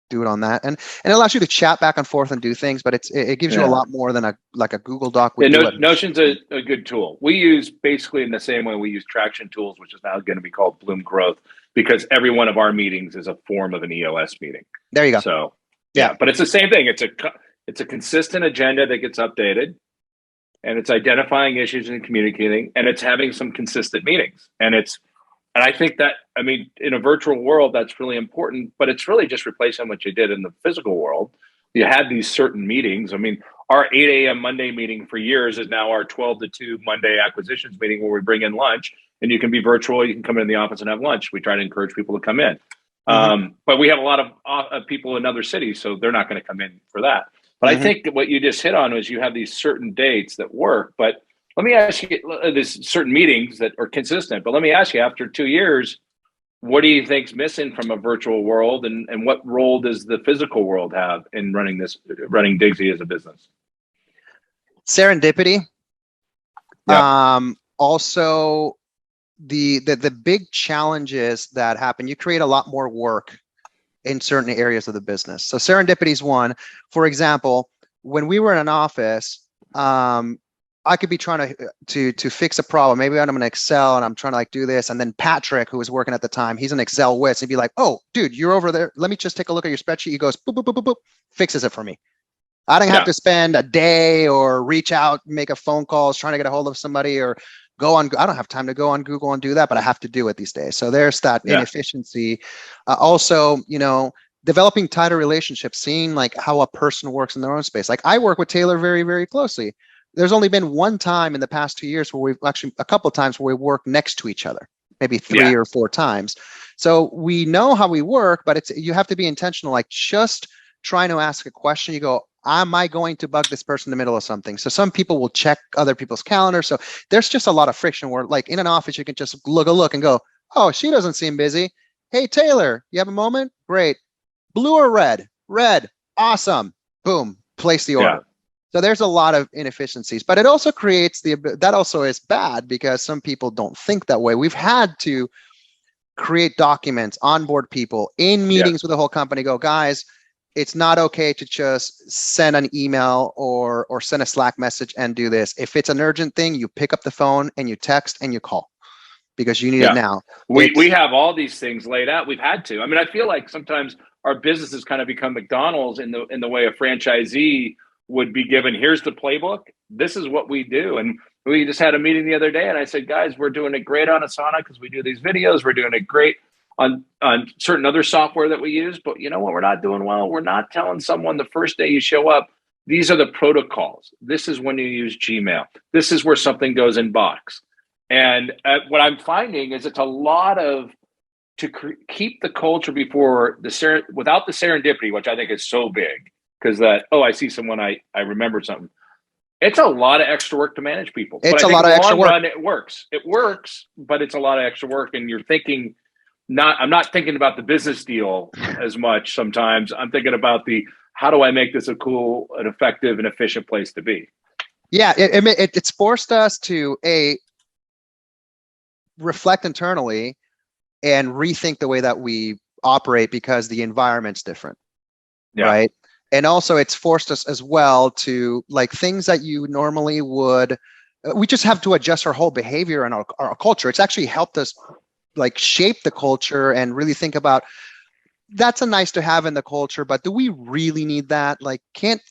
do it on that. And it allows you to chat back and forth and do things, but it gives you a lot more than a Google Doc would do. Notion's a good tool. We use basically in the same way we use Traction Tools, which is now going to be called Bloom Growth, because every one of our meetings is a form of an EOS meeting. There you go. So but it's the same thing. It's a consistent agenda that gets updated. And it's identifying issues and communicating, and it's having some consistent meetings. And I think that, in a virtual world, that's really important, but it's really just replacing what you did in the physical world. You had these certain meetings. Our 8 a.m. Monday meeting for years is now our 12 to 2 Monday acquisitions meeting, where we bring in lunch, and you can be virtual. You can come in the office and have lunch. We try to encourage people to come in. But we have a lot of people in other cities, so they're not going to come in for that. But I think that what you just hit on was you have these certain dates that work. But let me ask you, there's certain meetings that are consistent. But let me ask you, after 2 years, what do you think's missing from a virtual world, and what role does the physical world have in running Digsy as a business? Serendipity. Also, the big challenges that happen, you create a lot more work in certain areas of the business. So serendipity is one. For example, when we were in an office, I could be trying to fix a problem. Maybe I'm in Excel and I'm trying to like do this. And then Patrick, who was working at the time, he's an Excel whiz. He'd be like, "Oh, dude, you're over there. Let me just take a look at your spreadsheet." He goes, boop, boop, boop, boop, boop, fixes it for me. I didn't have to spend a day or reach out, make a phone calls, trying to get a hold of somebody, or I don't have time to go on Google and do that, but I have to do it these days. So there's that inefficiency. Also, developing tighter relationships, seeing like how a person works in their own space. Like I work with Taylor very, very closely. There's only been one time in the past 2 years where a couple of times where we work next to each other, maybe 3 or 4 times. So we know how we work, but you have to be intentional. Like just trying to ask a question, you go, am I going to bug this person in the middle of something? So some people will check other people's calendars. So there's just a lot of friction where like in an office, you can just look and go, "Oh, she doesn't seem busy. Hey, Taylor, you have a moment? Great. Blue or red? Red. Awesome. Boom. Place the order." Yeah. So there's a lot of inefficiencies, but it also creates that also is bad because some people don't think that way. We've had to create documents, onboard people in meetings with the whole company, go, "Guys, it's not okay to just send an email or send a Slack message and do this. If it's an urgent thing, you pick up the phone and you text and you call because you need it now." We have all these things laid out. We've had to. I mean, I feel like sometimes our business has kind of become McDonald's in the way a franchisee would be given, "Here's the playbook. This is what we do." And we just had a meeting the other day and I said, "Guys, we're doing it great on Asana because we do these videos. We're doing it great on certain other software that we use. But you know what we're not doing well? We're not telling someone the first day you show up, these are the protocols. This is when you use Gmail. This is where something goes in box." And what I'm finding is it's a lot of keep the culture before without the serendipity, which I think is so big. Because I see someone, I remember something. It's a lot of extra work to manage people. It's a lot of extra work. It works. It works, but it's a lot of extra work. And you're thinking, I'm not thinking about the business deal as much sometimes. I'm thinking about how do I make this a cool, an effective, and efficient place to be? Yeah, it's forced us to reflect internally and rethink the way that we operate because the environment's different, right? And also it's forced us as well to like things that you normally would, we just have to adjust our whole behavior and our culture. It's actually helped us like shape the culture and really think about that's a nice to have in the culture, but do we really need that? Like can't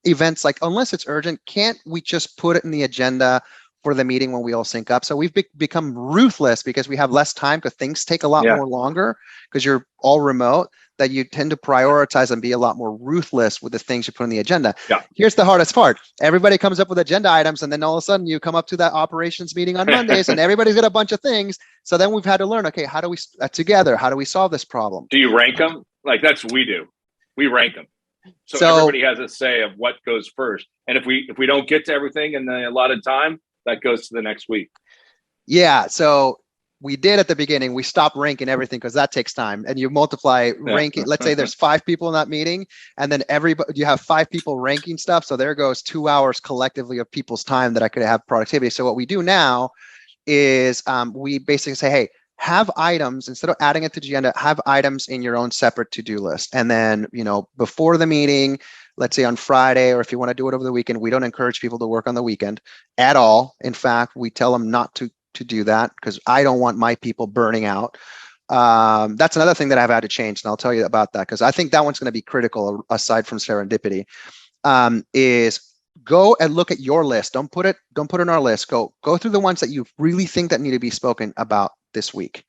events, like unless it's urgent, can't we just put it in the agenda for the meeting when we all sync up? So we've become ruthless because we have less time because things take a lot more longer because you're all remote, that you tend to prioritize and be a lot more ruthless with the things you put on the agenda. Yeah. Here's the hardest part. Everybody comes up with agenda items and then all of a sudden you come up to that operations meeting on Mondays and everybody's got a bunch of things. So then we've had to learn, okay, how do we together, how do we solve this problem? Do you rank them? Like that's what we do. We rank them. So everybody has a say of what goes first. And if we don't get to everything in the allotted time, that goes to the next week. Yeah. So we did at the beginning, we stopped ranking everything because that takes time. And you multiply ranking. Let's say there's 5 people in that meeting, and then you have 5 people ranking stuff. So there goes 2 hours collectively of people's time that I could have productivity. So what we do now is we basically say, hey, have items, instead of adding it to the agenda, have items in your own separate to-do list. And then, before the meeting, let's say on Friday, or if you want to do it over the weekend, we don't encourage people to work on the weekend at all. In fact, we tell them not to do that because I don't want my people burning out. That's another thing that I've had to change, and I'll tell you about that because I think that one's going to be critical aside from serendipity, is go and look at your list. Don't put it in our list. Go through the ones that you really think that need to be spoken about this week,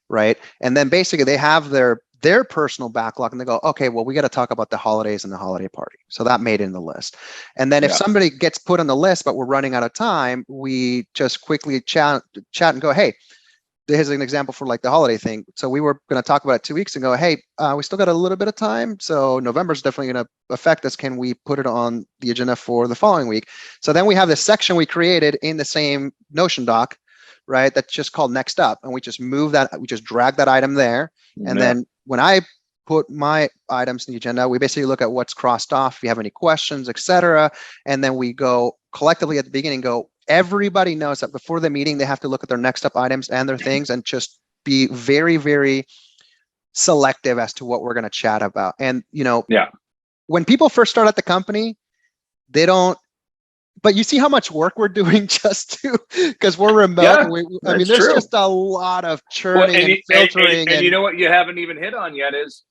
right? And then basically they have their personal backlog and they go, okay, well, we got to talk about the holidays and the holiday party. So that made it in the list. And then if somebody gets put on the list, but we're running out of time, we just quickly chat and go, hey, here's an example for like the holiday thing. So we were going to talk about it 2 weeks ago. Hey, we still got a little bit of time. So November's definitely going to affect us. Can we put it on the agenda for the following week? So then we have this section we created in the same Notion doc, right? That's just called next up. And we just we just drag that item there. And then when I put my items in the agenda, we basically look at what's crossed off, if you have any questions, etc. And then we go collectively at the beginning, everybody knows that before the meeting, they have to look at their next up items and their things and just be very, very selective as to what we're going to chat about. And, when people first start at the company, they don't, but you see how much work we're doing just because we're remote. Yeah, there's true. Just a lot of churning and filtering. And you know what you haven't even hit on yet is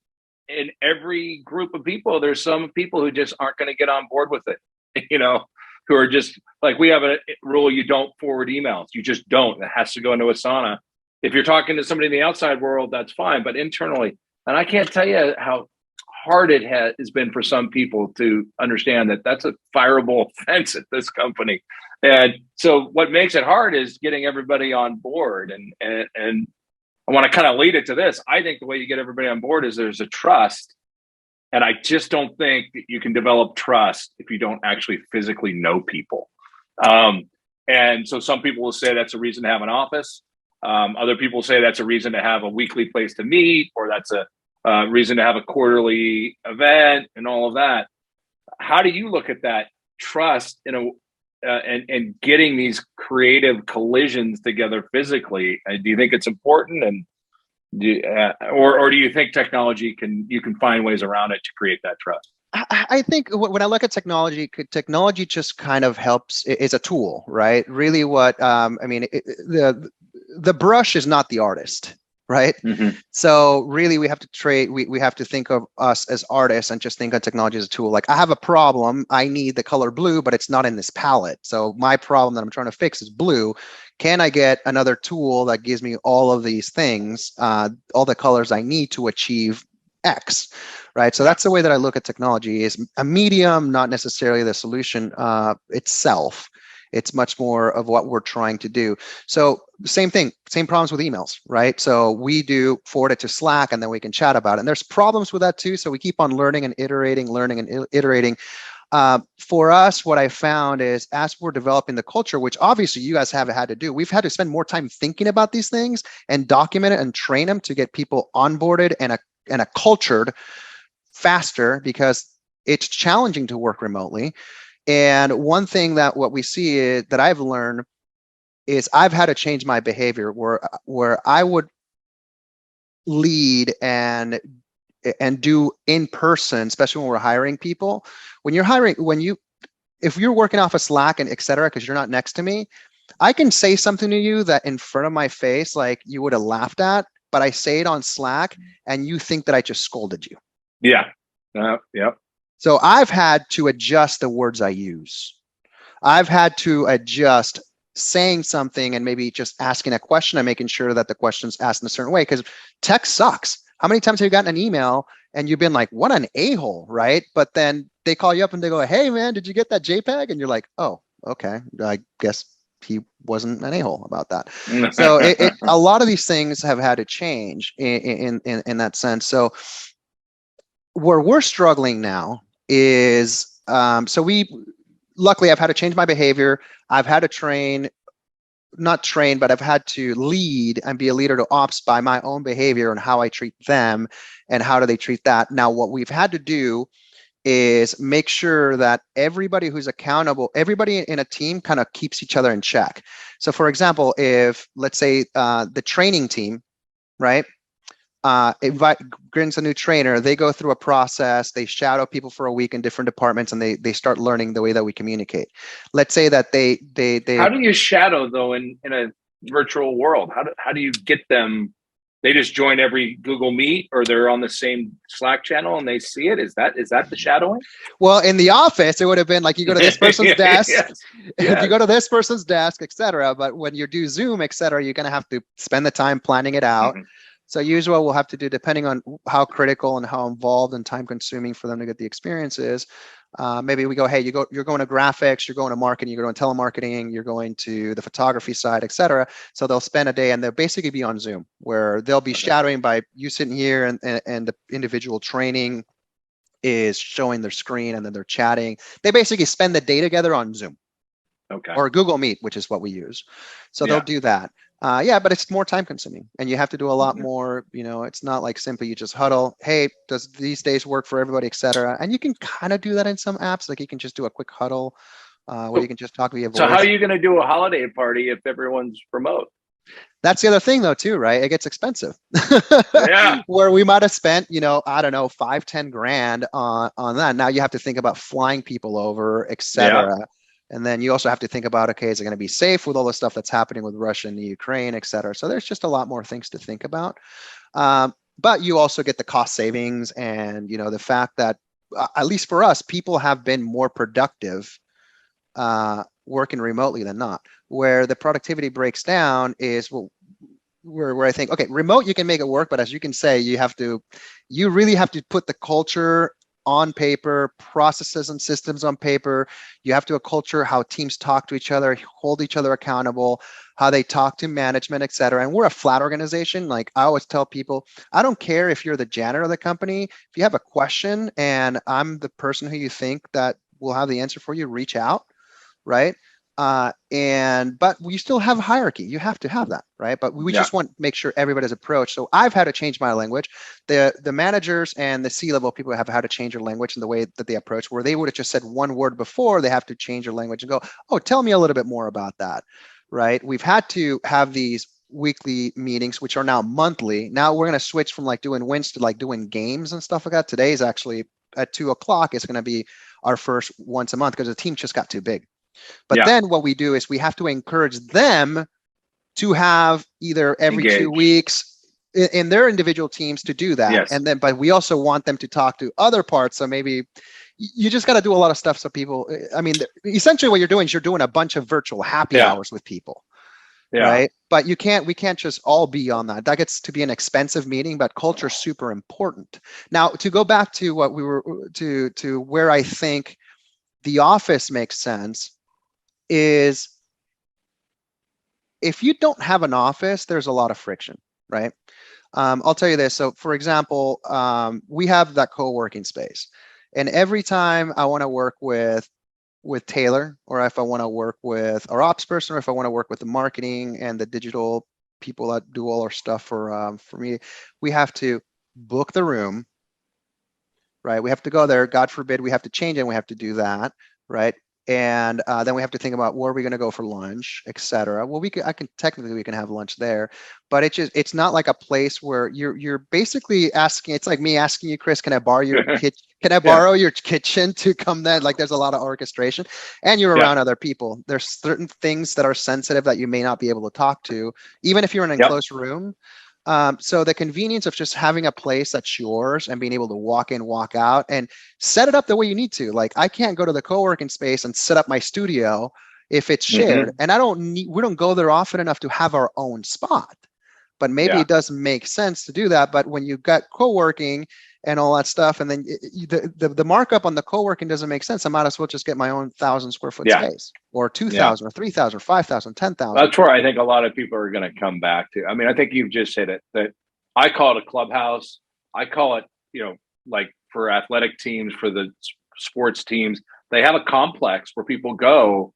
in every group of people, there's some people who just aren't going to get on board with it, who are just like, we have a rule, you don't forward emails. You just don't. It has to go into Asana. If you're talking to somebody in the outside world, that's fine. But internally, and I can't tell you how hard it has been for some people to understand that that's a fireable offense at this company. And so what makes it hard is getting everybody on board. And I want to kind of lead it to this. I think the way you get everybody on board is there's a trust. And I just don't think that you can develop trust if you don't actually physically know people. And so some people will say that's a reason to have an office. Other people say that's a reason to have a weekly place to meet, or that's a reason to have a quarterly event and all of that. How do you look at that trust and getting these creative collisions together physically? Do you think it's important, and or do you think you can find ways around it to create that trust? I think when I look at technology just kind of helps. Is a tool, right? Really, what the brush is not the artist. Right. Mm-hmm. So really we have to we have to think of us as artists and just think of technology as a tool. Like, I have a problem. I need the color blue, but it's not in this palette. So my problem that I'm trying to fix is blue. Can I get another tool that gives me all of these things, all the colors I need to achieve X? Right. So that's the way that I look at technology, is a medium, not necessarily the solution itself. It's much more of what we're trying to do. So same thing, same problems with emails, right? So we do forward it to Slack, and then we can chat about it. And there's problems with that too. So we keep on learning and iterating. For us, what I found is, as we're developing the culture, which obviously you guys have had to do, we've had to spend more time thinking about these things and document it and train them to get people onboarded and cultured faster, because it's challenging to work remotely. And one thing what we see is, that I've learned, is I've had to change my behavior where I would lead and do in person, especially when we're hiring people. If you're working off of Slack and et cetera, because you're not next to me, I can say something to you that in front of my face, like, you would have laughed at, but I say it on Slack and you think that I just scolded you. Yeah. Yep. So I've had to adjust the words I use. I've had to adjust saying something and maybe just asking a question and making sure that the question's asked in a certain way, because text sucks. How many times have you gotten an email and you've been like, what an a-hole, right? But then they call you up and they go, hey man, did you get that JPEG? And you're like, oh, okay. I guess he wasn't an a-hole about that. So a lot of these things have had to change in that sense. So where we're struggling now is, luckily I've had to change my behavior. I've had to but I've had to lead and be a leader to ops by my own behavior and how I treat them and how do they treat that. Now, what we've had to do is make sure that everybody who's accountable, everybody in a team kind of keeps each other in check. So for example, if let's say the training team, right? Brings a new trainer, they go through a process, they shadow people for a week in different departments, and they start learning the way that we communicate. Let's say that they How do you shadow though in a virtual world? How do you get them? They just join every Google Meet, or they're on the same Slack channel and they see it? Is that the shadowing? Well, in the office, it would have been like, you go to this person's desk, yes. You go to this person's desk, etc. But when you do Zoom, etc., you're going to have to spend the time planning it out. Mm-hmm. So usually what we'll have to do, depending on how critical and how involved and time consuming for them to get the experiences, maybe we go, hey, you're going to graphics, you're going to marketing, you're going to telemarketing, you're going to the photography side, et cetera. So they'll spend a day and they'll basically be on Zoom, where they'll be shadowing by you sitting here, and the individual training is showing their screen, and then they're chatting. They basically spend the day together on Zoom. Okay. Or Google Meet, which is what we use. So they'll do that. But it's more time consuming, and you have to do a lot more. It's not like simply you just huddle, hey, does these days work for everybody, et cetera. And you can kind of do that in some apps. Like you can just do a quick huddle where you can just talk via voice. So how are you going to do a holiday party if everyone's remote? That's the other thing though, too, right? It gets expensive. Yeah. Where we might have spent, I don't know, 5-10 grand on that. Now you have to think about flying people over, et cetera. Yeah. And then you also have to think about, okay, is it going to be safe with all the stuff that's happening with Russia and the Ukraine, et cetera? So there's just a lot more things to think about. But you also get the cost savings and, the fact that, at least for us, people have been more productive working remotely than not. Where the productivity breaks down is where I think, okay, remote, you can make it work, but as you can say, you really have to put the culture on paper, processes and systems on paper. You have to a culture, how teams talk to each other, hold each other accountable, how they talk to management, et cetera. And we're a flat organization. Like I always tell people, I don't care if you're the janitor of the company. If you have a question and I'm the person who you think that will have the answer for you, reach out, right? But we still have hierarchy. You have to have that, right? But we just want to make sure everybody's approach. So I've had to change my language. The managers and the C-level people have had to change their language in the way that they approach, where they would have just said one word before, they have to change their language and go, oh, tell me a little bit more about that, right? We've had to have these weekly meetings, which are now monthly. Now we're going to switch from like doing wins to like doing games and stuff like that. Today is actually at 2:00. It's going to be our first once a month because the team just got too big. But then what we do is we have to encourage them to have either every 2 weeks in their individual teams to do that. Yes. And then, but we also want them to talk to other parts. So maybe you just got to do a lot of stuff. So people, I mean, essentially what you're doing is you're doing a bunch of virtual happy hours with people, right? But we can't just all be on that. That gets to be an expensive meeting, but culture is super important. Now, to go back to what we were to where I think the office makes sense is if you don't have an office, there's a lot of friction, right? I'll tell you this. So for example, we have that co-working space, and every time I want to work with Taylor, or if I want to work with our ops person, or if I want to work with the marketing and the digital people that do all our stuff for me, we have to book the room, right? We have to go there. God forbid we have to change it, and we have to do that, right? And then we have to think about where are we going to go for lunch, et cetera. Well, we can have lunch there, but it's not like a place where you're basically asking. It's like me asking you, Chris, can I borrow your kitchen? Can I borrow your kitchen to come then? Like there's a lot of orchestration, and you're around other people. There's certain things that are sensitive that you may not be able to talk to, even if you're in an enclosed room. So the convenience of just having a place that's yours and being able to walk in, walk out, and set it up the way you need to. Like I can't go to the co-working space and set up my studio if it's shared, and we don't go there often enough to have our own spot. But maybe it doesn't make sense to do that. But when you've got co-working and all that stuff, and then the markup on the co-working doesn't make sense. I might as well just get my own 1,000 square foot space, or 2,000, or 3,000, or 5,000, 10,000. That's where I think a lot of people are going to come back to. I mean, I think you've just said it, that I call it a clubhouse. I call it, like for athletic teams, for the sports teams, they have a complex where people go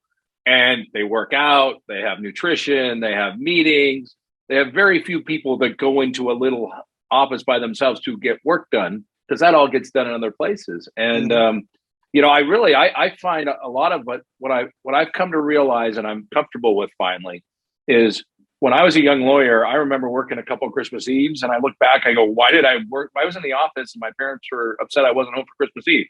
and they work out, they have nutrition, they have meetings. They have very few people that go into a little office by themselves to get work done, because that all gets done in other places. And I find a lot of what I've come to realize, and I'm comfortable with finally, is when I was a young lawyer, I remember working a couple of Christmas Eves, and I look back, I go, why did I work? I was in the office, and my parents were upset I wasn't home for Christmas Eve.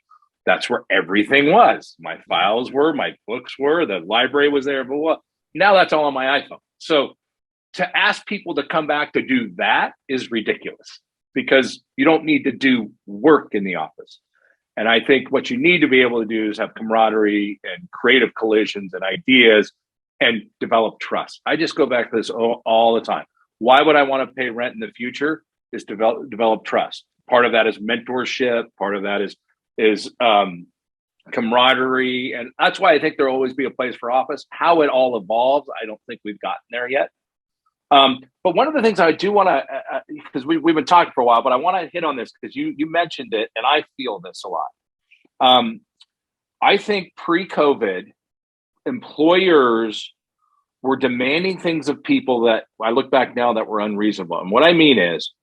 That's where everything was. My files were, my books were, the library was there, blah, blah. Now that's all on my iPhone. So to ask people to come back to do that is ridiculous, because you don't need to do work in the office. And I think what you need to be able to do is have camaraderie and creative collisions and ideas and develop trust. I just go back to this all the time. Why would I want to pay rent in the future? Is develop trust. Part of that is mentorship. Part of that is camaraderie. And that's why I think there'll always be a place for office. How it all evolves, I don't think we've gotten there yet. But one of the things I do want to, because we've been talking for a while, but I want to hit on this because you mentioned it, and I feel this a lot. I think pre-COVID, employers were demanding things of people that I look back now that were unreasonable. And what I mean is,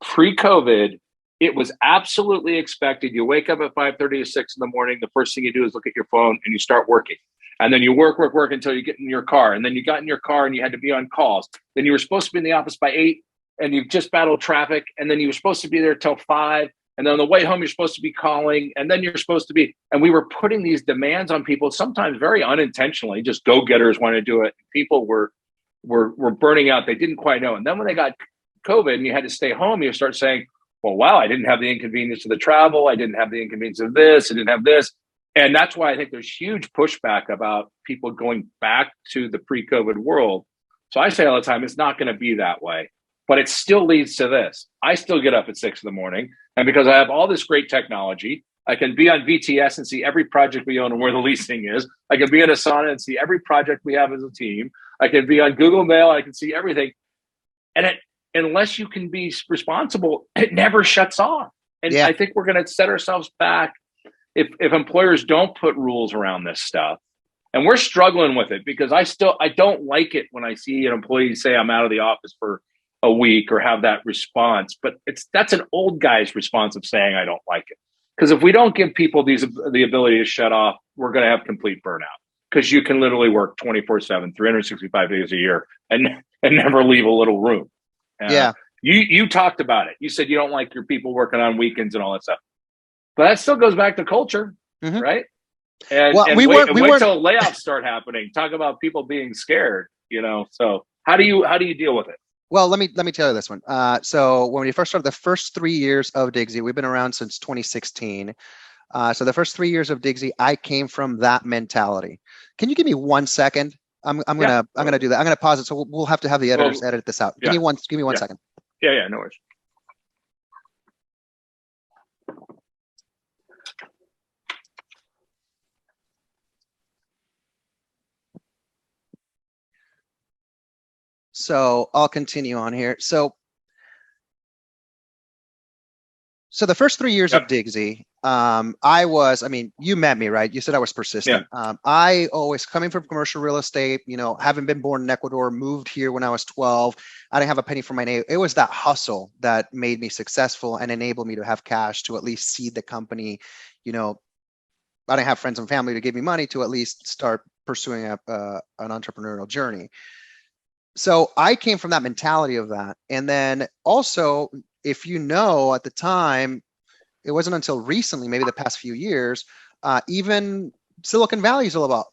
pre-COVID, it was absolutely expected. You wake up at 5:30 or 6 in the morning. The first thing you do is look at your phone and you start working. And then you work until you get in your car. And then you got in your car and you had to be on calls. Then you were supposed to be in the office by 8 and you've just battled traffic. And then you were supposed to be there till 5. And then on the way home, you're supposed to be calling. And then you're supposed to be, and we were putting these demands on people, sometimes very unintentionally, just go-getters want to do it. People were burning out. They didn't quite know. And then when they got COVID and you had to stay home, you start saying, well, wow, I didn't have the inconvenience of the travel. I didn't have the inconvenience of this. I didn't have this. And that's why I think there's huge pushback about people going back to the pre-COVID world. So I say all the time, it's not going to be that way, but it still leads to this. I still get up at 6 a.m. And because I have all this great technology, I can be on VTS and see every project we own and where the leasing is. I can be in Asana and see every project we have as a team. I can be on Google Mail. I can see everything. And unless you can be responsible, it never shuts off. And I think we're going to set ourselves back if employers don't put rules around this stuff. And we're struggling with it because I don't like it when I see an employee say I'm out of the office for a week or have that response. But that's an old guy's response of saying I don't like it. Because if we don't give people the ability to shut off, we're going to have complete burnout. Because you can literally work 24/7, 365 days a year and never leave a little room. You talked about it. You said you don't like your people working on weekends and all that stuff. But that still goes back to culture, right? And, well, wait till layoffs start happening. Talk about people being scared, So how do you deal with it? Well, let me tell you this one. So when we first started, the first 3 years of Digsy, we've been around since 2016. So the first 3 years of Digsy, I came from that mentality. Can you give me 1 second? I'm gonna do that. I'm gonna pause it. So we'll have to have the editors edit this out. Give me one second. Yeah, no worries. So I'll continue on here. So the first 3 years of Digsy, you met me, right? You said I was persistent. I always, coming from commercial real estate, having been born in Ecuador, moved here when I was 12. I didn't have a penny for my name. It was that hustle that made me successful and enabled me to have cash to at least seed the company. I didn't have friends and family to give me money to at least start pursuing an entrepreneurial journey. So I came from that mentality of that. And then also, if at the time, it wasn't until recently, maybe the past few years, even Silicon Valley is all about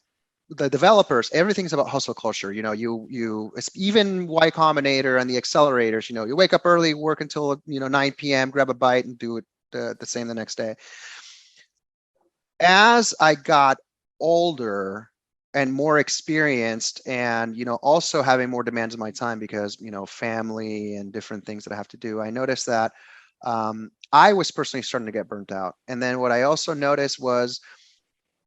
the developers. Everything's about hustle culture. It's even Y Combinator and the accelerators. You wake up early, work until 9 p.m., grab a bite, and do it the same the next day. As I got older and more experienced, and also having more demands of my time because family and different things that I have to do, I noticed that I was personally starting to get burnt out. And then what I also noticed was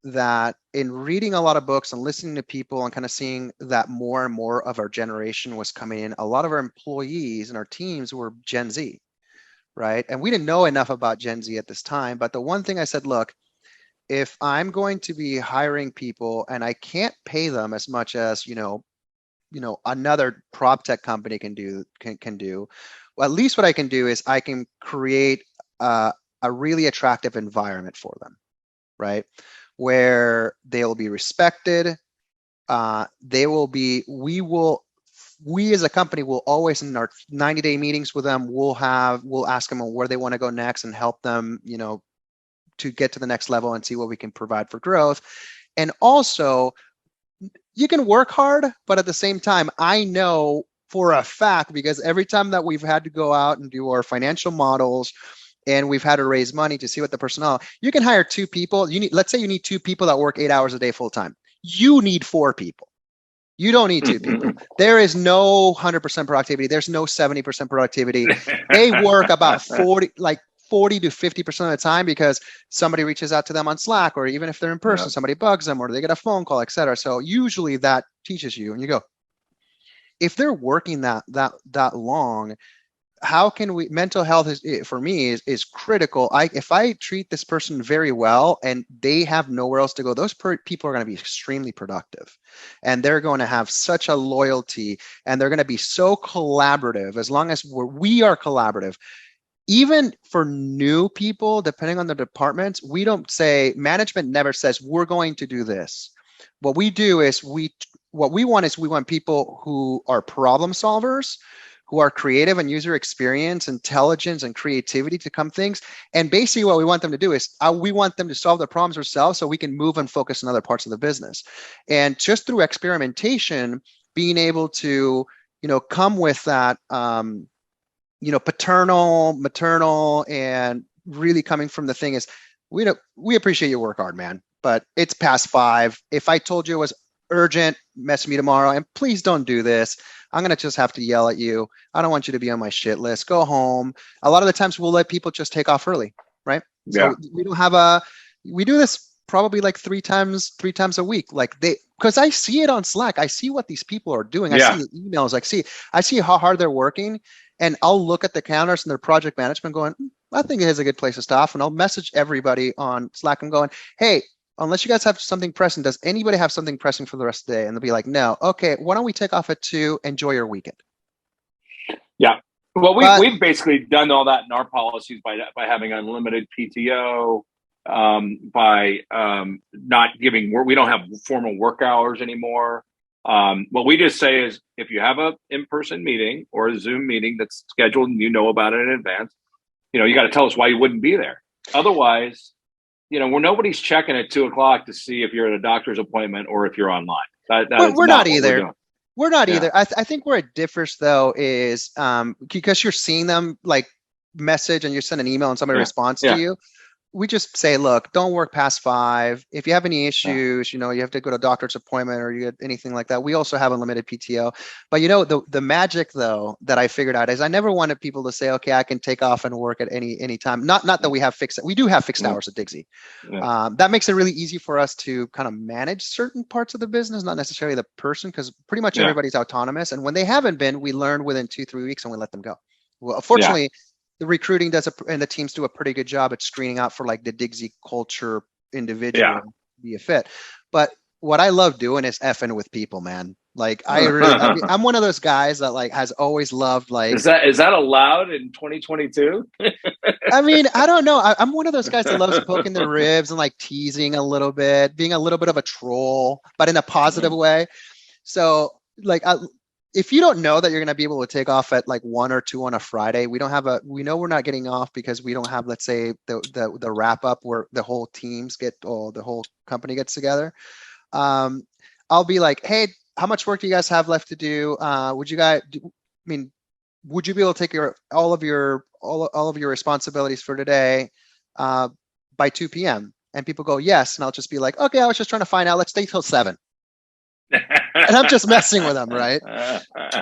that in reading a lot of books and listening to people and kind of seeing that more and more of our generation was coming in, a lot of our employees and our teams were Gen Z, right? And we didn't know enough about Gen Z at this time. But the one thing I said, look, if I'm going to be hiring people and I can't pay them as much as another prop tech company can do, well, at least what I can do is I can create a really attractive environment for them, right? Where they'll be respected. We as a company will always, in our 90-day meetings with them, we'll ask them where they want to go next and help them, to get to the next level and see what we can provide for growth. And also, you can work hard, but at the same time, I know for a fact, because every time that we've had to go out and do our financial models and we've had to raise money to see what the personnel, you can hire 2 people. Let's say you need 2 people that work 8 hours a day full time. You need 4 people. You don't need 2 people. There is no 100% productivity. There's no 70% productivity. They work about 40 to 50% of the time because somebody reaches out to them on Slack, or even if they're in person, somebody bugs them or they get a phone call, et cetera. So usually that teaches you, and you go, if they're working that long, how can we, mental health for me is critical. If I treat this person very well and they have nowhere else to go, those people are going to be extremely productive, and they're going to have such a loyalty, and they're going to be so collaborative. As long as we are collaborative, even for new people, depending on the departments, we don't say, management never says we're going to do this. What we do is we want people who are problem solvers, who are creative and user experience, intelligence, and creativity to come things. And basically what we want them to do is we want them to solve the problems themselves so we can move and focus on other parts of the business. And just through experimentation, being able to, come with that, paternal, maternal, and really coming from the thing is, we appreciate your work hard, man, but it's past 5. If I told you it was urgent, message me tomorrow, and please don't do this. I'm going to just have to yell at you. I don't want you to be on my shit list. Go home. A lot of the times we'll let people just take off early, right? Yeah. So we do this probably like three times a week. Because I see it on Slack. I see what these people are doing. Yeah. I see the emails. I see how hard they're working, and I'll look at the calendars and their project management going, I think it is a good place to stop. And I'll message everybody on Slack and going, hey, unless you guys have something pressing, does anybody have something pressing for the rest of the day? And they'll be like, no. Okay, why don't we take off at 2? Enjoy your weekend. Yeah. Well, we've basically done all that in our policies by having unlimited PTO, by not giving work. We don't have formal work hours anymore. What we just say is, if you have a in-person meeting or a Zoom meeting that's scheduled and you know about it in advance, you got to tell us why you wouldn't be there. Otherwise, where nobody's checking at 2:00 to see if you're at a doctor's appointment or if you're online. We're not either. We're not Yeah. either. I think where it differs though is because you're seeing them like message and you send an email and somebody responds to you. We just say, look, don't work past 5. If you have any issues, you have to go to a doctor's appointment or you get anything like that. We also have unlimited PTO. But the magic though that I figured out is I never wanted people to say, okay, I can take off and work at any time. Not that we do have fixed hours at Digsy. Yeah. That makes it really easy for us to kind of manage certain parts of the business, not necessarily the person, because pretty much everybody's autonomous. And when they haven't been, we learn within 2-3 weeks and we let them go. Well, fortunately, the recruiting and the teams do a pretty good job at screening out for like the Digsy culture individual be a fit. But what I love doing is effing with people, man. Like I'm one of those guys that like has always loved like. Is that allowed in 2022? I mean, I don't know. I'm one of those guys that loves poking the ribs and like teasing a little bit, being a little bit of a troll, but in a positive way. So like, if you don't know that you're going to be able to take off at like 1 or 2 on a Friday, we know we're not getting off because we don't have, let's say, the wrap up where the whole the whole company gets together. I'll be like, hey, how much work do you guys have left to do? Would you be able to take all of your responsibilities for today by 2 p.m.? And people go, yes. And I'll just be like, okay, I was just trying to find out. Let's stay till 7. And I'm just messing with them, right?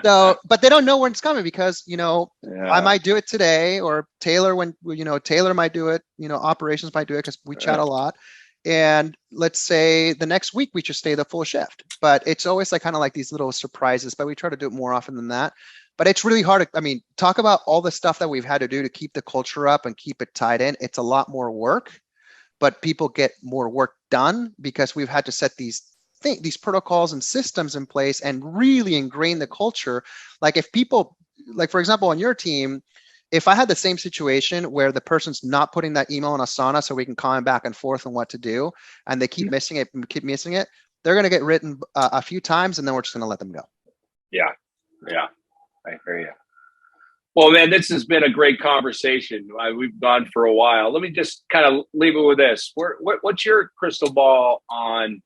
So, but they don't know when it's coming because, I might do it today, or Taylor might do it, operations might do it because we chat a lot. And let's say the next week we just stay the full shift. But it's always like kind of like these little surprises, but we try to do it more often than that. But it's really hard. Talk about all the stuff that we've had to do to keep the culture up and keep it tied in. It's a lot more work, but people get more work done because we've had to set these protocols and systems in place and really ingrain the culture. Like if people, like for example, on your team, if I had the same situation where the person's not putting that email in Asana so we can comment back and forth on what to do, and they keep missing it, they're going to get written a few times, and then we're just going to let them go. Yeah, I hear you. Well, man, this has been a great conversation. We've gone for a while. Let me just kind of leave it with this. What's your crystal ball on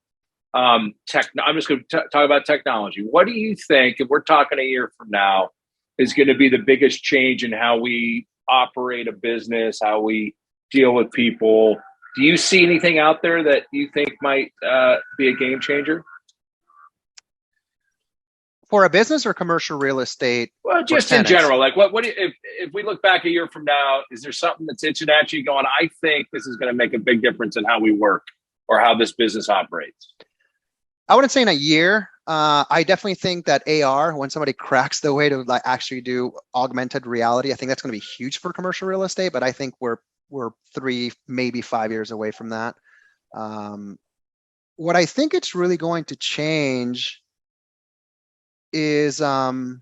tech? I'm just going to talk about technology. What do you think, if we're talking a year from now, is going to be the biggest change in how we operate a business, how we deal with people? Do you see anything out there that you think might be a game changer? For a business or commercial real estate? Well, just in general. Like, what if we look back a year from now, is there something that's itching at you going, I think this is going to make a big difference in how we work or how this business operates? I wouldn't say in a year. I definitely think that AR, when somebody cracks the way to like actually do augmented reality, I think that's going to be huge for commercial real estate. But I think we're 3, maybe 5 years away from that. What I think it's really going to change is, and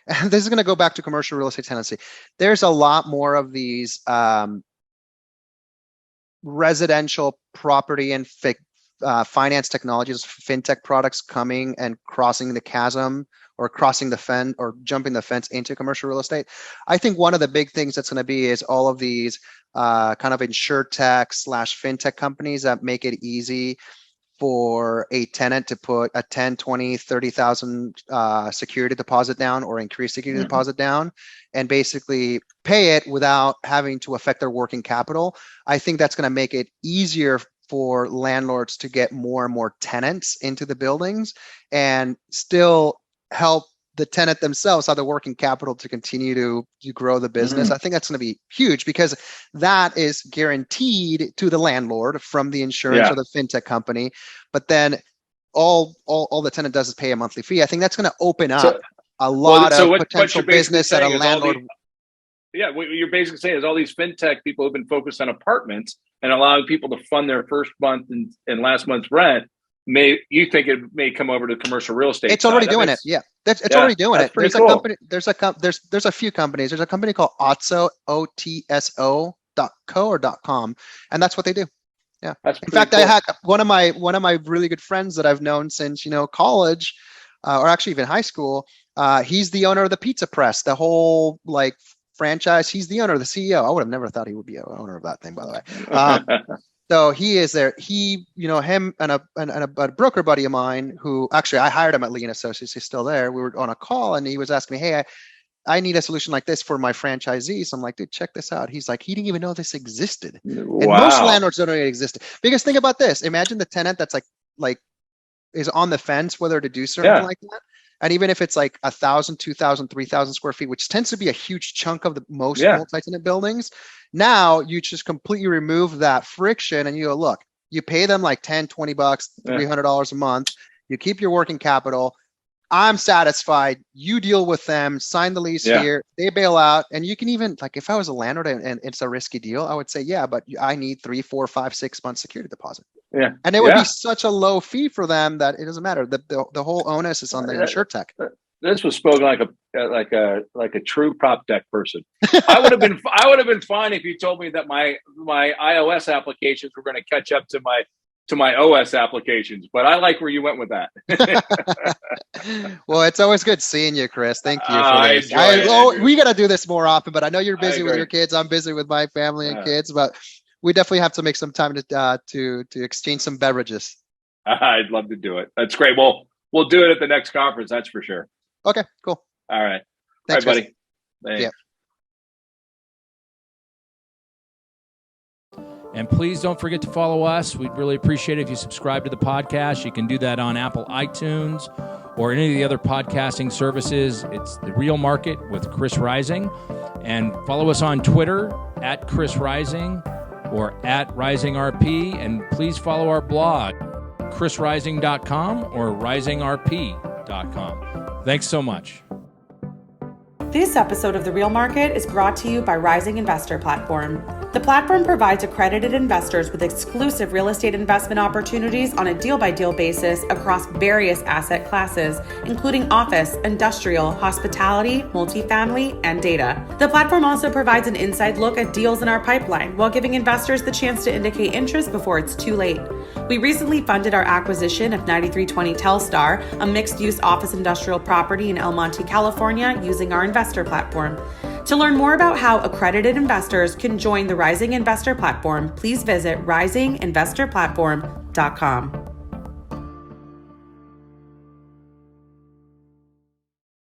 this is going to go back to commercial real estate tenancy. There's a lot more of these residential property and finance technologies, fintech products coming and crossing the chasm or crossing the fence or jumping the fence into commercial real estate. I think one of the big things that's going to be is all of these kind of insurtech / fintech companies that make it easy for a tenant to put a 10, 20, 30,000 security deposit down or increased security deposit down and basically pay it without having to affect their working capital. I think that's going to make it easier for landlords to get more and more tenants into the buildings and still help the tenant themselves have the working capital to continue to grow the business. I think that's going to be huge because that is guaranteed to the landlord from the insurance or the fintech company. But then all the tenant does is pay a monthly fee. I think that's going to open up a lot of potential business that a landlord. What you're basically saying is all these fintech people have been focused on apartments and allowing people to fund their first month and last month's rent. You think it may come over to commercial real estate? It's already doing it. Yeah, it's already doing it. There's a company. There's a few companies. There's a company called Otso, OTSO.co or .com, and that's what they do. Yeah. In fact, cool. I had one of my really good friends that I've known since college, or actually even high school. He's the owner of the Pizza Press, the whole franchise. He's the owner, the CEO. I would have never thought he would be an owner of that thing, by the way. So he is there. He, him and a broker buddy of mine who actually I hired him at Lee and Associates. He's still there. We were on a call and he was asking me, hey, I need a solution like this for my franchisees. I'm like, dude, check this out. He's like, he didn't even know this existed. Wow. And most landlords don't know it existed. Because think about this. Imagine the tenant that's like is on the fence whether to do something like that. And even if it's like 1,000, 2,000, 3,000 square feet, which tends to be a huge chunk of the most multi-tenant buildings, now you just completely remove that friction and you go, look, you pay them like 10, 20 bucks, $300 a month. You keep your working capital. I'm satisfied. You deal with them, sign the lease here, they bail out. And you can even, if I was a landlord and it's a risky deal, I would say, but I need 3, 4, 5, 6 months security deposit. Yeah. And it would be such a low fee for them that it doesn't matter. The whole onus is on the insurtech. This was spoken like a true prop tech person. I would have been fine if you told me that my iOS applications were going to catch up to my OS applications, but I like where you went with that. Well, it's always good seeing you, Chris. Thank you for this. We got to do this more often, but I know you're busy with your kids. I'm busy with my family and kids, but we definitely have to make some time to exchange some beverages. I'd love to do it. That's great. Well, we'll do it at the next conference. That's for sure. Okay, cool. All right. Thanks, all right, buddy. Thanks. Yeah. And please don't forget to follow us. We'd really appreciate it if you subscribe to the podcast. You can do that on Apple iTunes or any of the other podcasting services. It's The Real Market with Chris Rising. And follow us on Twitter at Chris Rising or at RisingRP. And please follow our blog, chrisrising.com or risingrp.com. Thanks so much. This episode of The Real Market is brought to you by Rising Investor Platform. The platform provides accredited investors with exclusive real estate investment opportunities on a deal-by-deal basis across various asset classes, including office, industrial, hospitality, multifamily, and data. The platform also provides an inside look at deals in our pipeline while giving investors the chance to indicate interest before it's too late. We recently funded our acquisition of 9320 Telstar, a mixed-use office industrial property in El Monte, California, using our investor platform. To learn more about how accredited investors can join the Rising Investor Platform, please visit risinginvestorplatform.com.